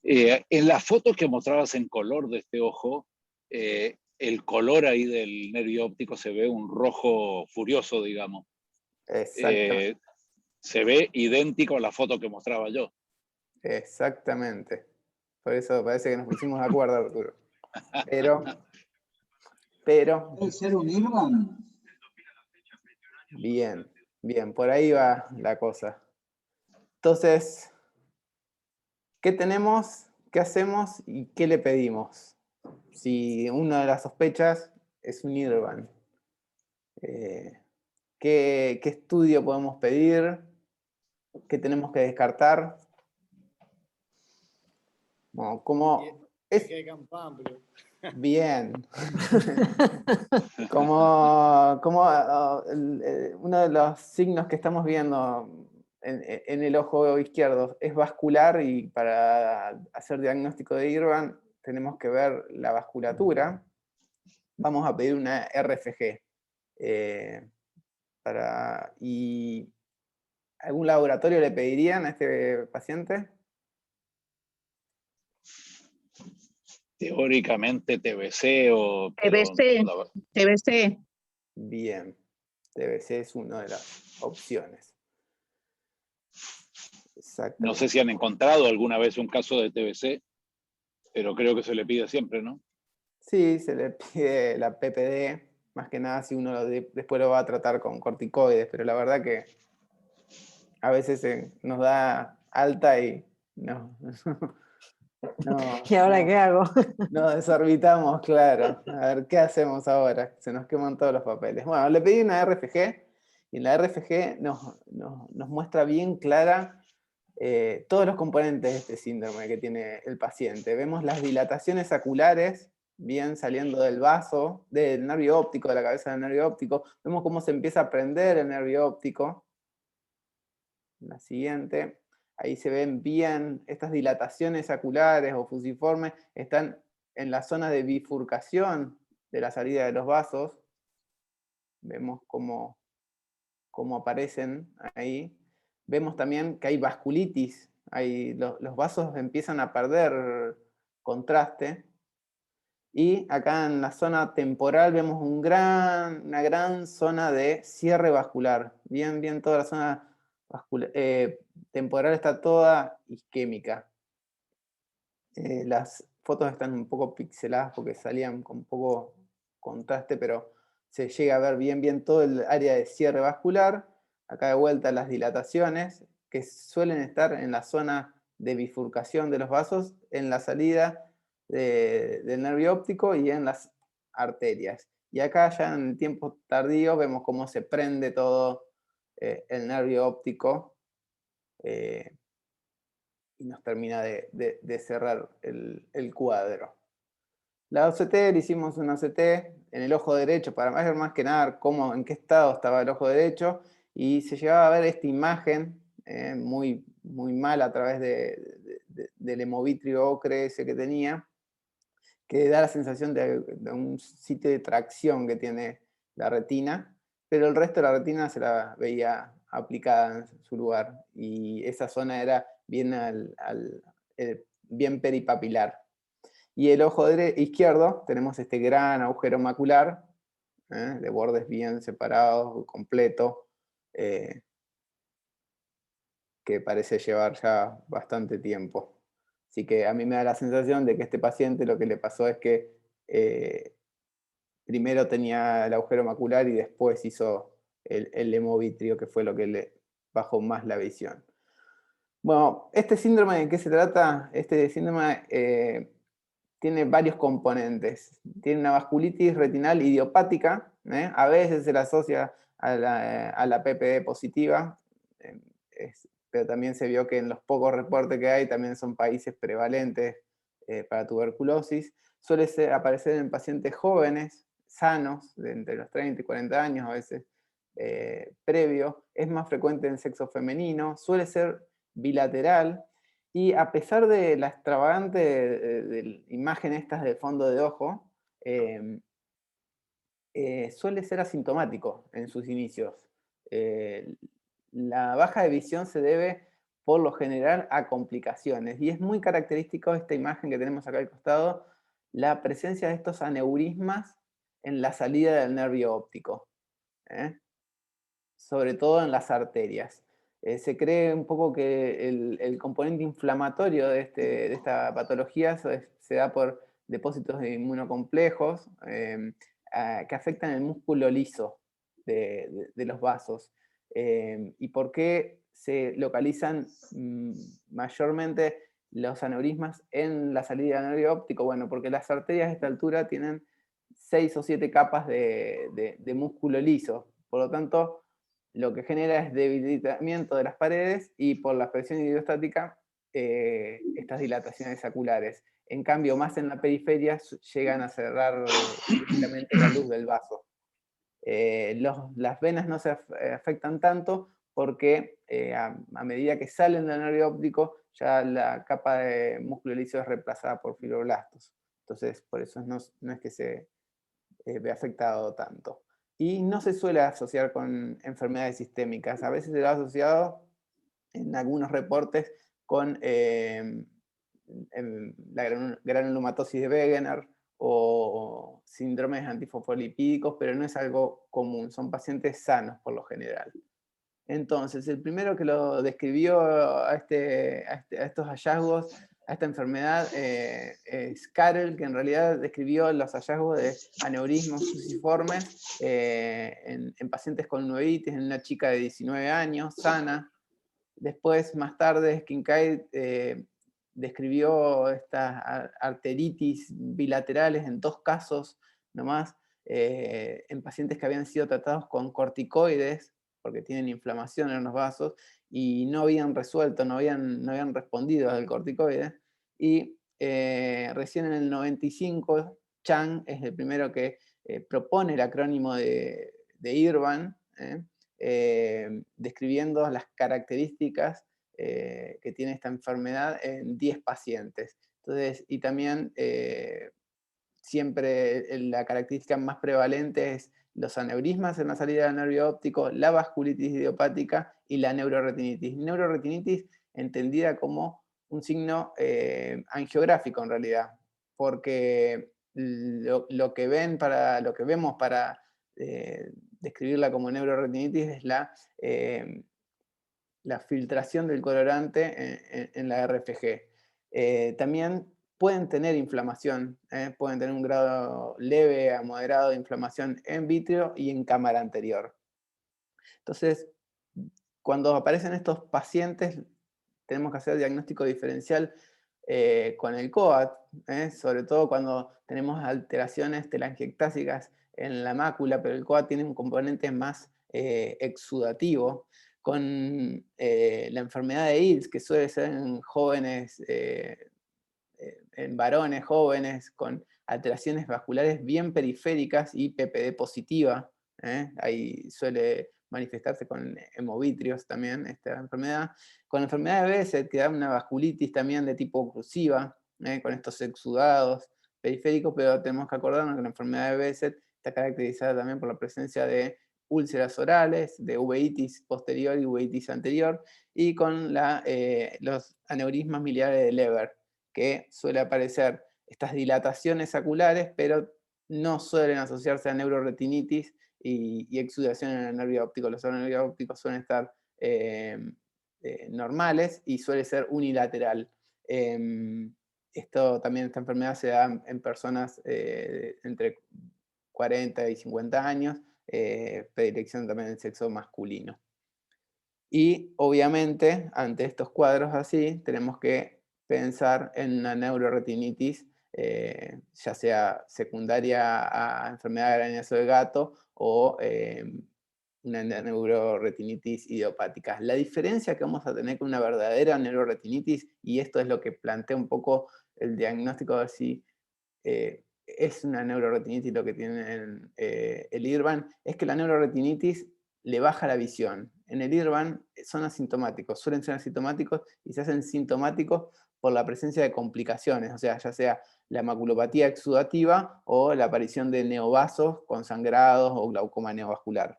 En las fotos que mostrabas en color de este ojo, el color ahí del nervio óptico se ve un rojo furioso, digamos. Exactamente. Se ve idéntico a la foto que mostraba yo. Exactamente. Por eso parece que nos pusimos de acuerdo, Arturo. Pero... ¿Puede ser un IRBAN? Bien, por ahí va la cosa. Entonces, ¿qué tenemos? ¿Qué hacemos? ¿Y qué le pedimos? Si una de las sospechas es un IRBAN. ¿Qué estudio podemos pedir? ¿Qué tenemos que descartar? Bueno, ¿cómo es? Que hay campo amplio. Bien. Uno de los signos que estamos viendo en el ojo izquierdo es vascular, y para hacer diagnóstico de IRBAN tenemos que ver la vasculatura. Vamos a pedir una RFG. ¿Y algún laboratorio le pedirían a este paciente? Teóricamente TBC o... TBC. Bien, TBC es una de las opciones. No sé si han encontrado alguna vez un caso de TBC, pero creo que se le pide siempre, ¿no? Sí, se le pide la PPD, más que nada si uno después lo va a tratar con corticoides, pero la verdad que a veces nos da alta y no. ¿Y ahora qué hago? Nos desorbitamos, claro. A ver, ¿qué hacemos ahora? Se nos queman todos los papeles. Bueno, le pedí una RFG, y la RFG nos muestra bien clara todos los componentes de este síndrome que tiene el paciente. Vemos las dilataciones oculares, bien saliendo del vaso, del nervio óptico, de la cabeza del nervio óptico. Vemos cómo se empieza a prender el nervio óptico. La siguiente. Ahí se ven bien estas dilataciones oculares o fusiformes, están en la zona de bifurcación de la salida de los vasos. Vemos cómo aparecen ahí. Vemos también que hay vasculitis, los vasos empiezan a perder contraste. Y acá en la zona temporal vemos una gran zona de cierre vascular. Bien, toda la zona temporal está toda isquémica. Las fotos están un poco pixeladas porque salían con poco contraste, pero se llega a ver bien todo el área de cierre vascular. Acá de vuelta las dilataciones, que suelen estar en la zona de bifurcación de los vasos, en la salida del nervio óptico y en las arterias. Y acá ya en tiempos tardíos vemos cómo se prende todo el nervio óptico y nos termina de cerrar el cuadro. La OCT, le hicimos una OCT en el ojo derecho para ver más que nada en qué estado estaba el ojo derecho, y se llegaba a ver esta imagen muy mala a través del hemovitrio ocre ese que tenía, que da la sensación de un sitio de tracción que tiene la retina, pero el resto de la retina se la veía aplicada en su lugar, y esa zona era bien, bien peripapilar. Y el ojo izquierdo tenemos este gran agujero macular, de bordes bien separados, completo, que parece llevar ya bastante tiempo. Así que a mí me da la sensación de que este paciente lo que le pasó es que primero tenía el agujero macular y después hizo el hemovitrio, que fue lo que le bajó más la visión. Bueno, ¿este síndrome de qué se trata? Este síndrome tiene varios componentes. Tiene una vasculitis retinal idiopática, a veces se la asocia a la PPD positiva, pero también se vio que en los pocos reportes que hay también son países prevalentes para tuberculosis. Suele aparecer en pacientes jóvenes, sanos, de entre los 30 y 40 años, a veces previo. Es más frecuente en sexo femenino, suele ser bilateral, y a pesar de la extravagante de imagen estas de fondo de ojo, suele ser asintomático en sus inicios. La baja de visión se debe por lo general a complicaciones, y es muy característico esta imagen que tenemos acá al costado, la presencia de estos aneurismas en la salida del nervio óptico, sobre todo en las arterias. Se cree un poco que el componente inflamatorio de esta patología se da por depósitos de inmunocomplejos que afectan el músculo liso de los vasos. ¿Y por qué se localizan mayormente los aneurismas en la salida del nervio óptico? Bueno, porque las arterias a esta altura tienen 6 o 7 capas de músculo liso. Por lo tanto, lo que genera es debilitamiento de las paredes y por la presión hidrostática, estas dilataciones saculares. En cambio, más en la periferia llegan a cerrar directamente la luz del vaso. Las venas no se afectan tanto porque a medida que salen del nervio óptico, ya la capa de músculo liso es reemplazada por fibroblastos. Entonces, por eso no es que se ve afectado tanto. Y no se suele asociar con enfermedades sistémicas. A veces se lo ha asociado en algunos reportes con la granulomatosis de Wegener o síndromes antifosfolipídicos, pero no es algo común, son pacientes sanos por lo general. Entonces, el primero que lo describió a estos hallazgos, a esta enfermedad, es Karel, que en realidad describió los hallazgos de aneurismos fusiformes en pacientes con uveitis, en una chica de 19 años, sana. Después, más tarde, Kincaid describió estas arteritis bilaterales en 2 casos nomás, en pacientes que habían sido tratados con corticoides, porque tienen inflamación en los vasos, y no habían resuelto, no habían respondido al corticoide. Y recién en el 95, Chang es el primero que propone el acrónimo de IRBAN, describiendo las características que tiene esta enfermedad en 10 pacientes. Entonces, y también siempre la característica más prevalente es los aneurismas en la salida del nervio óptico, la vasculitis idiopática y la neuroretinitis. Neuroretinitis entendida como un signo angiográfico en realidad, porque lo que vemos para describirla como neuroretinitis es la filtración del colorante en la RFG. También pueden tener inflamación, pueden tener un grado leve a moderado de inflamación en vítreo y en cámara anterior. Entonces, cuando aparecen estos pacientes, tenemos que hacer diagnóstico diferencial con el COAT, sobre todo cuando tenemos alteraciones telangiectásicas en la mácula, pero el COAT tiene un componente más exudativo, con la enfermedad de ILS, que suele ser en jóvenes, en varones jóvenes, con alteraciones vasculares bien periféricas y PPD positiva. Ahí suele manifestarse con hemovitrios también esta enfermedad. Con la enfermedad de Behçet, que da una vasculitis también de tipo oclusiva, con estos exudados periféricos, pero tenemos que acordarnos que la enfermedad de Behçet está caracterizada también por la presencia de úlceras orales, de uveitis posterior y uveitis anterior, y con los aneurismas miliares de Leber, que suele aparecer estas dilataciones saculares, pero no suelen asociarse a neuroretinitis y exudación en el nervio óptico. Los nervios ópticos suelen estar normales y suele ser unilateral. Esta enfermedad se da en personas entre 40 y 50 años, predilección también del sexo masculino. Y obviamente, ante estos cuadros así, tenemos que pensar en una neuroretinitis, ya sea secundaria a enfermedad de arañazo de gato o una neuroretinitis idiopática. La diferencia que vamos a tener con una verdadera neuroretinitis, y esto es lo que plantea un poco el diagnóstico de si es una neuroretinitis lo que tiene el IRBAN, es que la neuroretinitis le baja la visión. En el IRBAN son asintomáticos, suelen ser asintomáticos y se hacen sintomáticos por la presencia de complicaciones, o sea, ya sea la maculopatía exudativa o la aparición de neovasos con sangrados o glaucoma neovascular.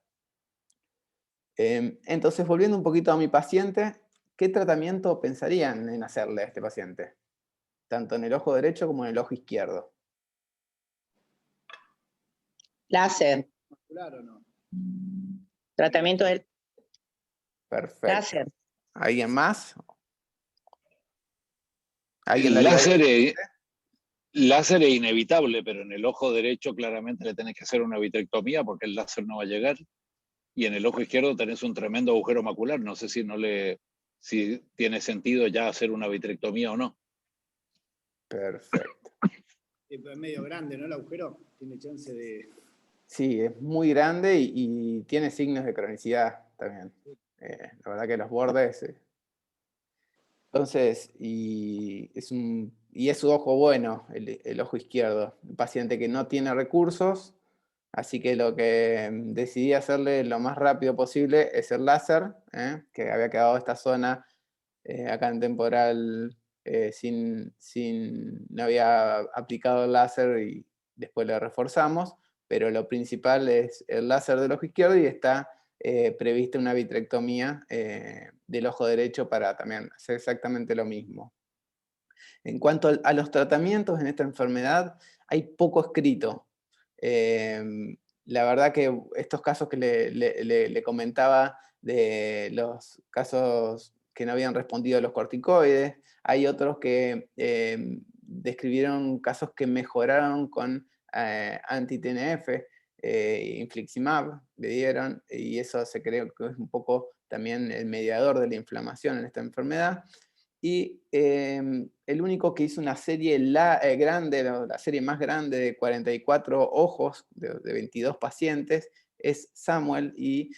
Entonces, volviendo un poquito a mi paciente, ¿qué tratamiento pensarían en hacerle a este paciente? Tanto en el ojo derecho como en el ojo izquierdo. Láser. ¿Vascular o no? Tratamiento del Perfecto. láser. ¿Alguien más? El láser es inevitable, pero en el ojo derecho claramente le tenés que hacer una vitrectomía porque el láser no va a llegar. y en el ojo izquierdo tenés un tremendo agujero macular. No sé si tiene sentido ya hacer una vitrectomía o no. Perfecto. Es medio grande, ¿no? El agujero tiene chance de... Sí, es muy grande y tiene signos de cronicidad también. La verdad que los bordes... Entonces, y es su ojo bueno, el ojo izquierdo. Un paciente que no tiene recursos, así que lo que decidí hacerle lo más rápido posible es el láser, que había quedado esta zona acá en temporal no había aplicado el láser y después le reforzamos, pero lo principal es el láser del ojo izquierdo y está prevista una vitrectomía del ojo derecho para también hacer exactamente lo mismo. En cuanto a los tratamientos en esta enfermedad, hay poco escrito. La verdad que estos casos que le comentaba de los casos que no habían respondido a los corticoides, hay otros que describieron casos que mejoraron con anti-TNF, infliximab le dieron, y eso se cree que es un poco también el mediador de la inflamación en esta enfermedad. Y el único que hizo una serie grande, la serie más grande de 44 ojos de 22 pacientes, es Samuel, y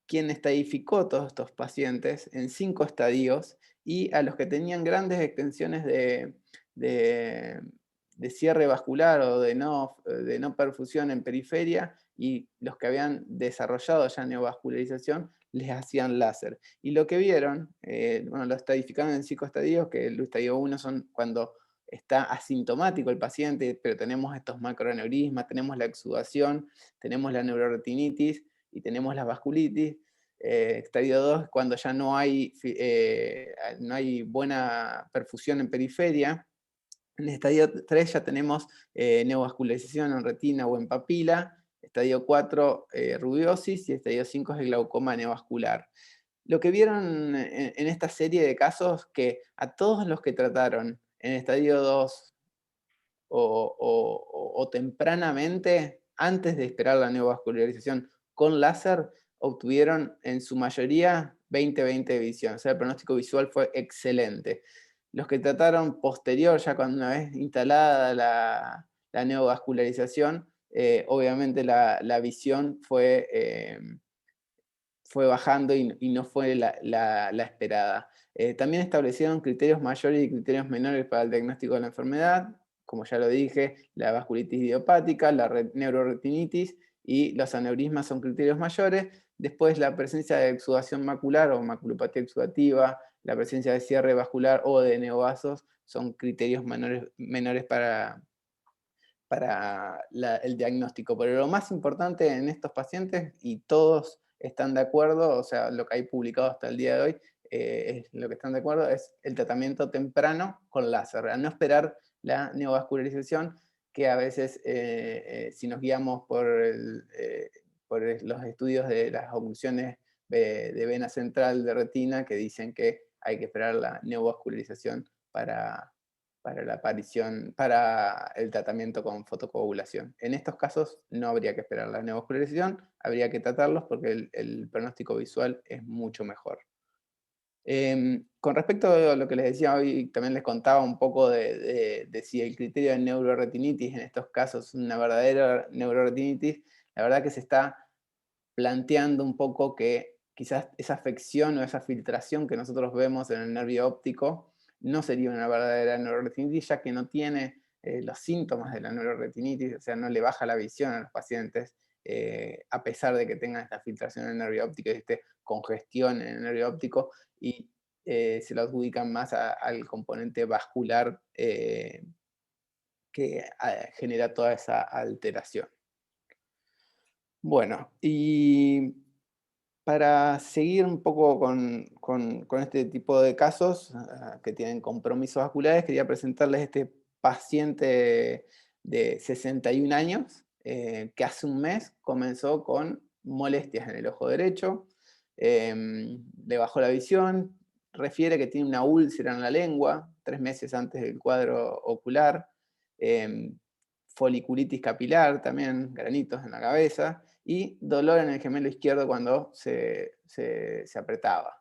quien estadificó todos estos pacientes en 5 estadios, y a los que tenían grandes extensiones de cierre vascular o de no perfusión en periferia, y los que habían desarrollado ya neovascularización, les hacían láser. Y lo que vieron, lo estadificaron en 5 estadios, que el estadio 1 son cuando está asintomático el paciente, pero tenemos estos macroaneurismas, tenemos la exudación, tenemos la neuroretinitis y tenemos la vasculitis. Estadio 2 es cuando ya no hay buena perfusión en periferia. En el estadio 3 ya tenemos neovascularización en retina o en papila. Estadio 4, rubiosis, y estadio 5 es el glaucoma neovascular. Lo que vieron en esta serie de casos, que a todos los que trataron en estadio 2 o tempranamente, antes de esperar la neovascularización con láser, obtuvieron en su mayoría 20/20 de visión. O sea, el pronóstico visual fue excelente. Los que trataron posterior, ya cuando una vez instalada la neovascularización, obviamente la visión fue bajando y no fue la esperada. También establecieron criterios mayores y criterios menores para el diagnóstico de la enfermedad, como ya lo dije, la vasculitis idiopática, la neuroretinitis y los aneurismas son criterios mayores. Después la presencia de exudación macular o maculopatía exudativa, la presencia de cierre vascular o de neovasos son criterios menores para el diagnóstico. Pero lo más importante en estos pacientes, y todos están de acuerdo, o sea, lo que hay publicado hasta el día de hoy, es lo que están de acuerdo, es el tratamiento temprano con láser, a no esperar la neovascularización, que a veces, si nos guiamos por los estudios de las oclusiones de vena central de retina, que dicen que hay que esperar la neovascularización para la aparición, para el tratamiento con fotocoagulación. En estos casos no habría que esperar la neovascularización, habría que tratarlos porque el pronóstico visual es mucho mejor. Con respecto a lo que les decía hoy, también les contaba un poco de si el criterio de neuroretinitis en estos casos es una verdadera neuroretinitis. La verdad que se está planteando un poco que quizás esa afección o esa filtración que nosotros vemos en el nervio óptico no sería una verdadera neuroretinitis, ya que no tiene los síntomas de la neuroretinitis, o sea, no le baja la visión a los pacientes, a pesar de que tengan esta filtración en el nervio óptico y esta congestión en el nervio óptico, y se lo adjudican más al componente vascular que genera toda esa alteración. Bueno, y para seguir un poco con este tipo de casos que tienen compromisos vasculares, quería presentarles este paciente de 61 años que hace un mes comenzó con molestias en el ojo derecho, le bajó la visión, refiere que tiene una úlcera en la lengua 3 meses antes del cuadro ocular, foliculitis capilar también, granitos en la cabeza, y dolor en el gemelo izquierdo cuando se apretaba.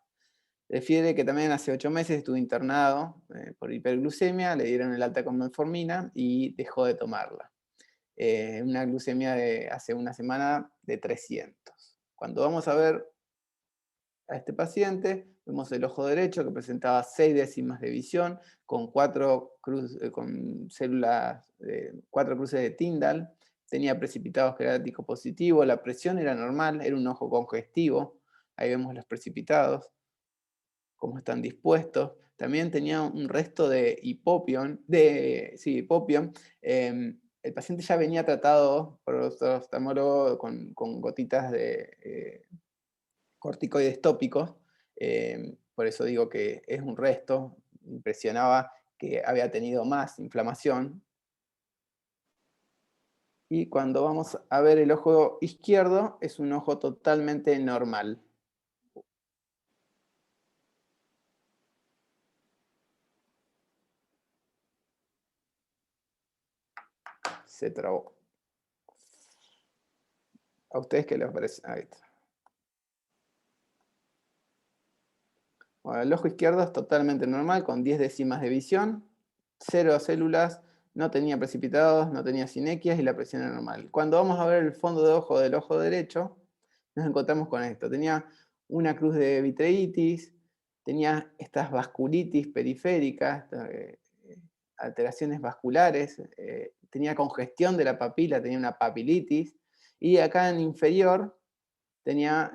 Refiere que también hace 8 meses estuvo internado por hiperglucemia, le dieron el alta con metformina y dejó de tomarla. Una glucemia de hace una semana de 300. Cuando vamos a ver a este paciente, vemos el ojo derecho que presentaba 6 décimas de visión, con 4 células, 4 cruces de Tyndall, tenía precipitado esclerótico positivo, la presión era normal, era un ojo congestivo, ahí vemos los precipitados, cómo están dispuestos. También tenía un resto de hipopión, el paciente ya venía tratado por otro oftalmólogo con gotitas de corticoides tópicos, por eso digo que es un resto, impresionaba que había tenido más inflamación. Y cuando vamos a ver el ojo izquierdo, es un ojo totalmente normal. Se trabó. ¿A ustedes qué les parece? Ahí está. Bueno, el ojo izquierdo es totalmente normal, con 10 décimas de visión, 0 células, no tenía precipitados, no tenía sinequias y la presión era normal. Cuando vamos a ver el fondo de ojo del ojo derecho, nos encontramos con esto. Tenía una cruz de vitreitis, tenía estas vasculitis periféricas, alteraciones vasculares, tenía congestión de la papila, tenía una papilitis, y acá en inferior tenía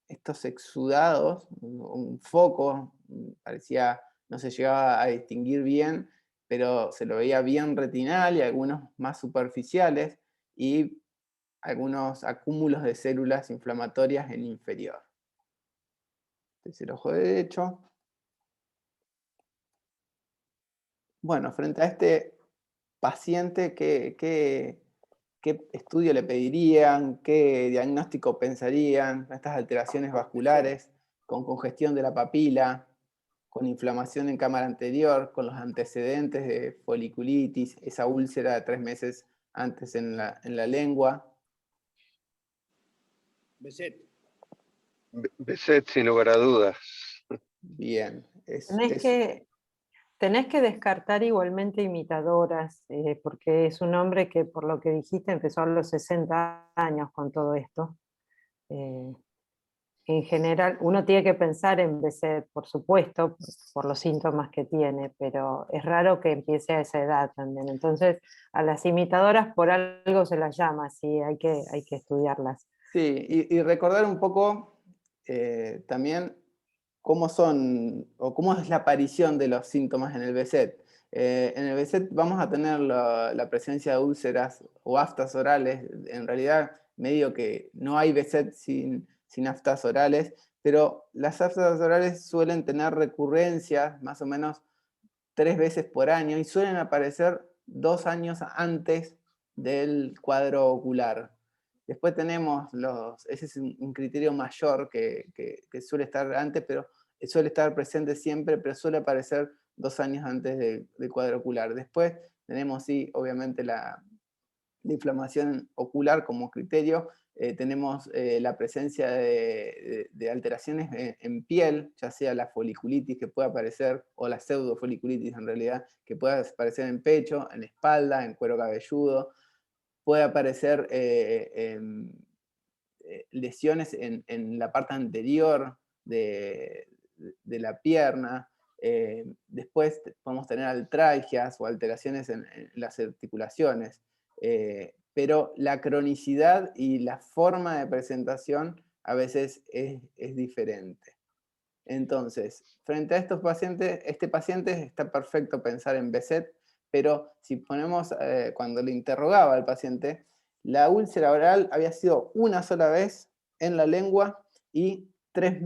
estos exudados, un foco, parecía, no se llegaba a distinguir bien, pero se lo veía bien retinal y algunos más superficiales, y algunos acúmulos de células inflamatorias en inferior. Este es el ojo derecho. Bueno, frente a este paciente, ¿qué estudio le pedirían? ¿Qué diagnóstico pensarían? Estas alteraciones vasculares, con congestión de la papila, con inflamación en cámara anterior, con los antecedentes de foliculitis, esa úlcera de 3 meses antes en la lengua. Beset. Beset, sin lugar a dudas. Bien. Tenés que descartar igualmente imitadoras, porque es un hombre que, por lo que dijiste, empezó a los 60 años con todo esto. En general, uno tiene que pensar en Beset, por supuesto, por los síntomas que tiene, pero es raro que empiece a esa edad también. Entonces, a las imitadoras por algo se las llama, sí, hay que estudiarlas. Sí, y recordar un poco también cómo son, o cómo es la aparición de los síntomas en el Beset. En el Beset vamos a tener la presencia de úlceras o aftas orales. En realidad, medio que no hay Beset sin aftas orales, pero las aftas orales suelen tener recurrencias más o menos 3 veces por año y suelen aparecer 2 años antes del cuadro ocular. Después tenemos ese es un criterio mayor que suele estar antes, pero suele estar presente siempre, pero suele aparecer 2 años antes del cuadro ocular. Después tenemos, sí, obviamente la inflamación ocular como criterio. Tenemos la presencia de alteraciones en piel, ya sea la foliculitis que puede aparecer, o la pseudofoliculitis en realidad, que puede aparecer en pecho, en espalda, en cuero cabelludo. Puede aparecer lesiones en la parte anterior de la pierna. Después podemos tener artralgias o alteraciones en las articulaciones. Pero la cronicidad y la forma de presentación a veces es diferente. Entonces, frente a estos pacientes, este paciente está perfecto pensar en Beset, pero si ponemos, cuando le interrogaba al paciente, la úlcera oral había sido una sola vez en la lengua y 3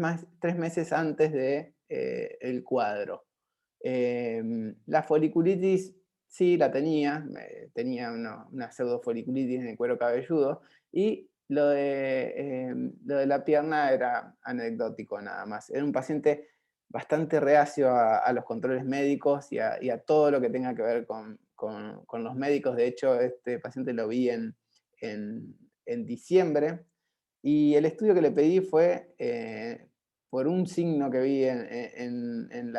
meses antes del cuadro. La foliculitis sí la tenía una pseudofoliculitis en el cuero cabelludo, y lo de la pierna era anecdótico nada más. Era un paciente bastante reacio a los controles médicos y a todo lo que tenga que ver con los médicos. De hecho, este paciente lo vi en en diciembre, y el estudio que le pedí fue por un signo que vi en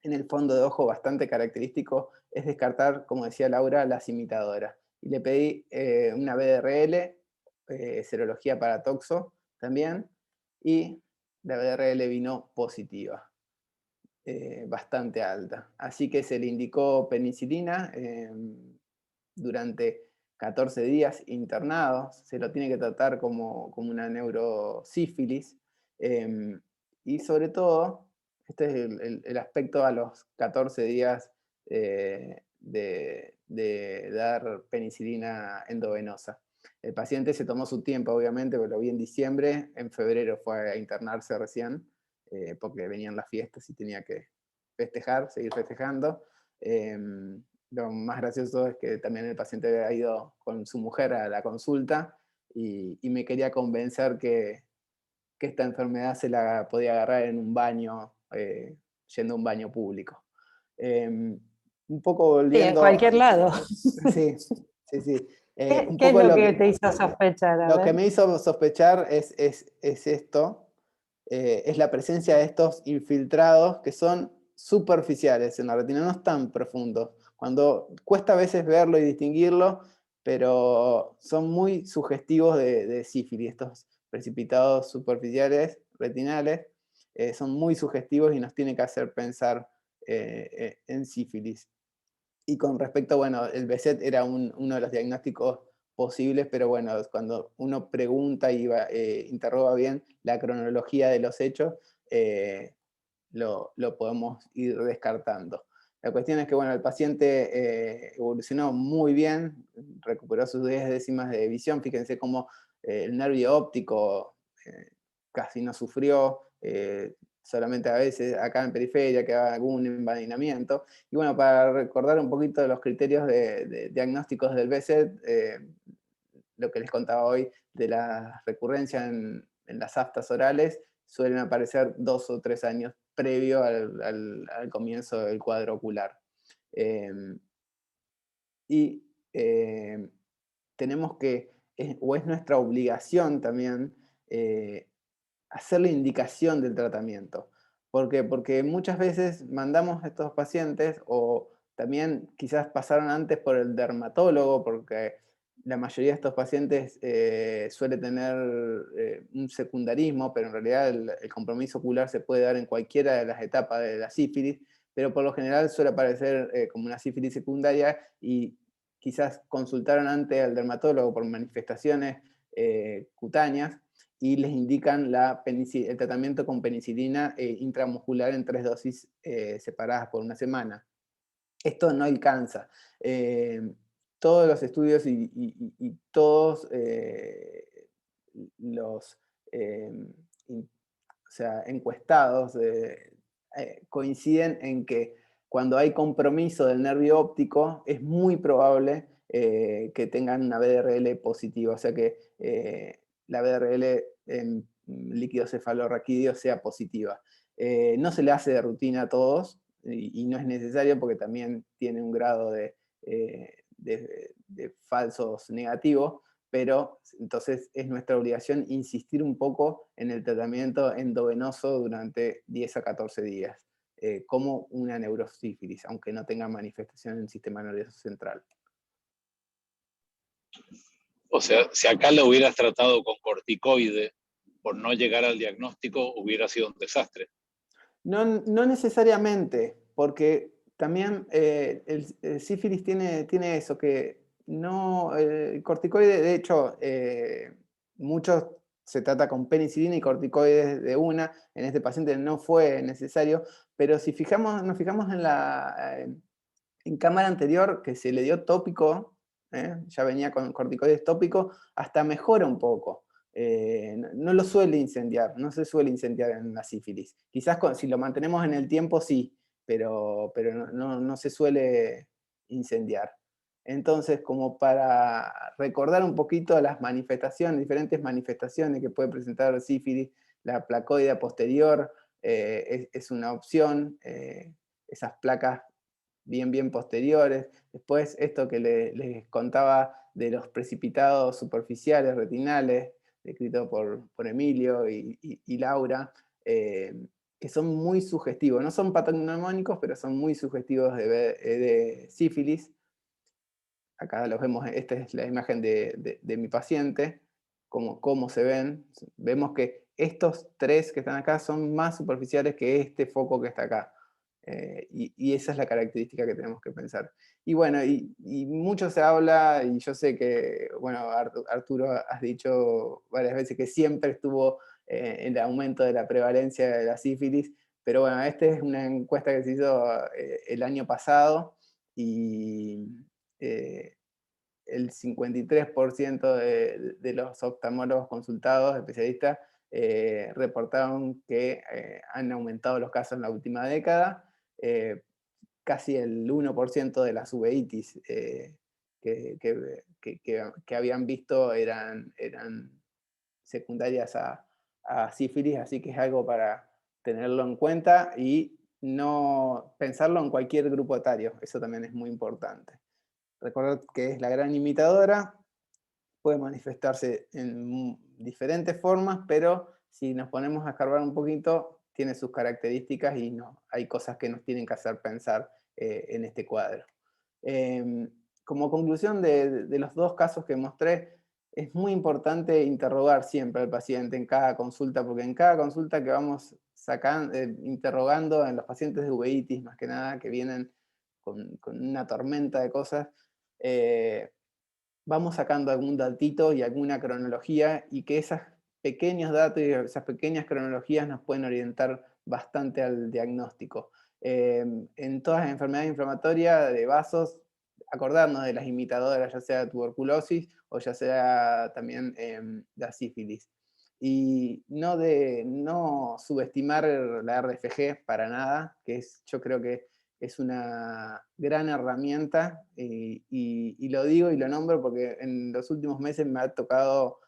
el fondo de ojo bastante característico, es descartar, como decía Laura, las imitadoras. Y le pedí una BDRL, serología para toxo también, y la BDRL vino positiva. Bastante alta. Así que se le indicó penicilina durante 14 días internados. Se lo tiene que tratar como una neurosífilis. Y sobre todo, este es el aspecto a los 14 días de dar penicilina endovenosa. El paciente se tomó su tiempo, obviamente, porque lo vi en diciembre. En febrero fue a internarse recién, porque venían las fiestas y tenía que festejar, seguir festejando. Lo más gracioso es que también el paciente había ido con su mujer a la consulta y me quería convencer que esta enfermedad se la podía agarrar en un baño, yendo a un baño público. Un poco volviendo... Sí, en cualquier lado. Sí, sí, sí. ¿Qué Un es poco lo que te hizo sospechar? Lo que me hizo sospechar es esto, es la presencia de estos infiltrados que son superficiales en la retina, no están profundos. Cuando cuesta a veces verlo y distinguirlo, pero son muy sugestivos de sífilis. Estos precipitados superficiales retinales son muy sugestivos y nos tiene que hacer pensar en sífilis. Y con respecto, bueno, el BSET era uno de los diagnósticos posibles, pero bueno, cuando uno pregunta y interroga bien la cronología de los hechos, lo podemos ir descartando. La cuestión es que, bueno, el paciente evolucionó muy bien, recuperó sus 10 décimas de visión. Fíjense cómo el nervio óptico casi no sufrió, solamente a veces acá en periferia quedaba algún envadinamiento. Y bueno, para recordar un poquito de los criterios de diagnósticos del BSET, lo que les contaba hoy de la recurrencia en las aftas orales, suelen aparecer 2 o 3 años previo al comienzo del cuadro ocular. Tenemos que, o es nuestra obligación también, hacer la indicación del tratamiento. ¿Por qué? Porque muchas veces mandamos a estos pacientes, o también quizás pasaron antes por el dermatólogo, porque la mayoría de estos pacientes suele tener un secundarismo, pero en realidad el compromiso ocular se puede dar en cualquiera de las etapas de la sífilis, pero por lo general suele aparecer como una sífilis secundaria y quizás consultaron antes al dermatólogo por manifestaciones cutáneas y les indican el tratamiento con penicilina intramuscular en 3 dosis separadas por una semana. Esto no alcanza. Todos los estudios y todos los encuestados coinciden en que cuando hay compromiso del nervio óptico es muy probable que tengan una BDRL positiva, o sea que la BDRL en líquido cefalorraquídeo sea positiva. No se le hace de rutina a todos y no es necesario porque también tiene un grado de falsos negativos, pero entonces es nuestra obligación insistir un poco en el tratamiento endovenoso durante 10 a 14 días, como una neurosífilis, aunque no tenga manifestación en el sistema nervioso central. O sea, si acá lo hubieras tratado con corticoide, por no llegar al diagnóstico, hubiera sido un desastre. No necesariamente, porque también el sífilis tiene eso, que no, el corticoide, de hecho, muchos se trata con penicilina y corticoides de una, en este paciente no fue necesario, pero si nos fijamos en cámara anterior que se le dio tópico, ya venía con corticoides tópicos, hasta mejora un poco. No lo suele incendiar, no se suele incendiar en la sífilis. Quizás si lo mantenemos en el tiempo sí, pero no se suele incendiar. Entonces, como para recordar un poquito las manifestaciones, diferentes manifestaciones que puede presentar la sífilis, la placoidea posterior es una opción, esas placas bien posteriores. Después esto que les contaba de los precipitados superficiales retinales, descrito por Emilio y Laura, que son muy sugestivos. No son patognomónicos, pero son muy sugestivos de sífilis. Acá los vemos, esta es la imagen de mi paciente, cómo se ven. Vemos que estos 3 que están acá son más superficiales que este foco que está acá. Y esa es la característica que tenemos que pensar. Y bueno, y mucho se habla, y yo sé que, bueno, Arturo, has dicho varias veces que siempre estuvo el aumento de la prevalencia de la sífilis, pero bueno, esta es una encuesta que se hizo el año pasado, y el 53% de los oftalmólogos consultados, especialistas, reportaron que han aumentado los casos en la última década. Casi el 1% de las uveitis que habían visto eran secundarias a sífilis, así que es algo para tenerlo en cuenta y no pensarlo en cualquier grupo etario. Eso también es muy importante. Recordad que es la gran imitadora, puede manifestarse en diferentes formas, pero si nos ponemos a escarbar un poquito, tiene sus características y hay cosas que nos tienen que hacer pensar en este cuadro. Como conclusión de los 2 casos que mostré, es muy importante interrogar siempre al paciente en cada consulta, porque en cada consulta que vamos interrogando en los pacientes de uveitis, más que nada, que vienen con una tormenta de cosas, vamos sacando algún datito y alguna cronología, y que esos pequeños datos y esas pequeñas cronologías nos pueden orientar bastante al diagnóstico. En todas las enfermedades inflamatorias de vasos, acordarnos de las imitadoras, ya sea tuberculosis o ya sea también la sífilis. Y no subestimar la RFG para nada, que yo creo que es una gran herramienta, y lo digo y lo nombro porque en los últimos meses me han tocado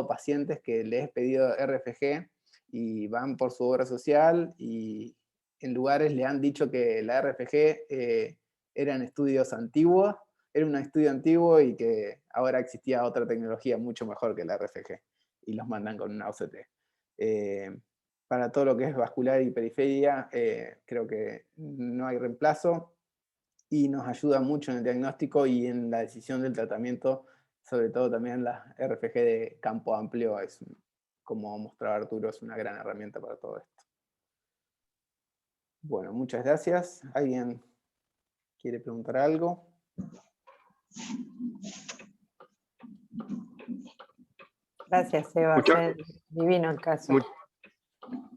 pacientes que les he pedido RFG y van por su obra social, y en lugares le han dicho que la RFG eran estudios antiguos, era un estudio antiguo y que ahora existía otra tecnología mucho mejor que la RFG, y los mandan con una OCT. Para todo lo que es vascular y periferia, creo que no hay reemplazo, y nos ayuda mucho en el diagnóstico y en la decisión del tratamiento, sobre todo también la RFG de campo amplio, como mostraba Arturo, es una gran herramienta para todo esto. Bueno, muchas gracias. ¿Alguien quiere preguntar algo? Gracias, Eva. Divino el caso.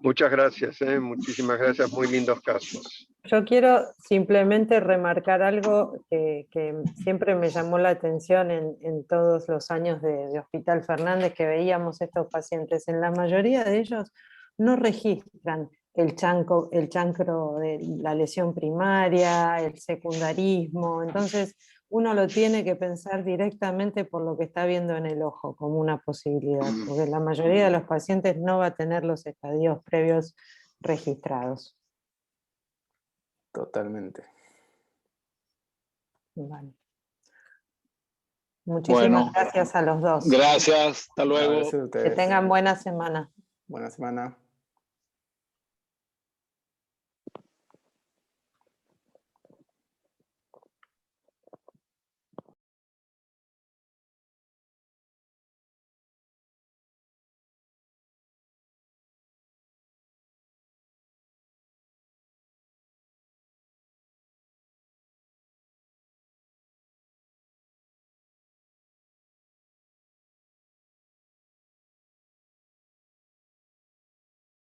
Muchas gracias, muchísimas gracias, muy lindos casos. Yo quiero simplemente remarcar algo que siempre me llamó la atención en todos los años de Hospital Fernández que veíamos estos pacientes. En la mayoría de ellos no registran el chancro de la lesión primaria, el secundarismo. Entonces uno lo tiene que pensar directamente por lo que está viendo en el ojo como una posibilidad, porque la mayoría de los pacientes no va a tener los estadios previos registrados. Totalmente. Vale. Muchísimas gracias a los dos. Gracias, hasta luego. Que tengan buena semana. Buena semana.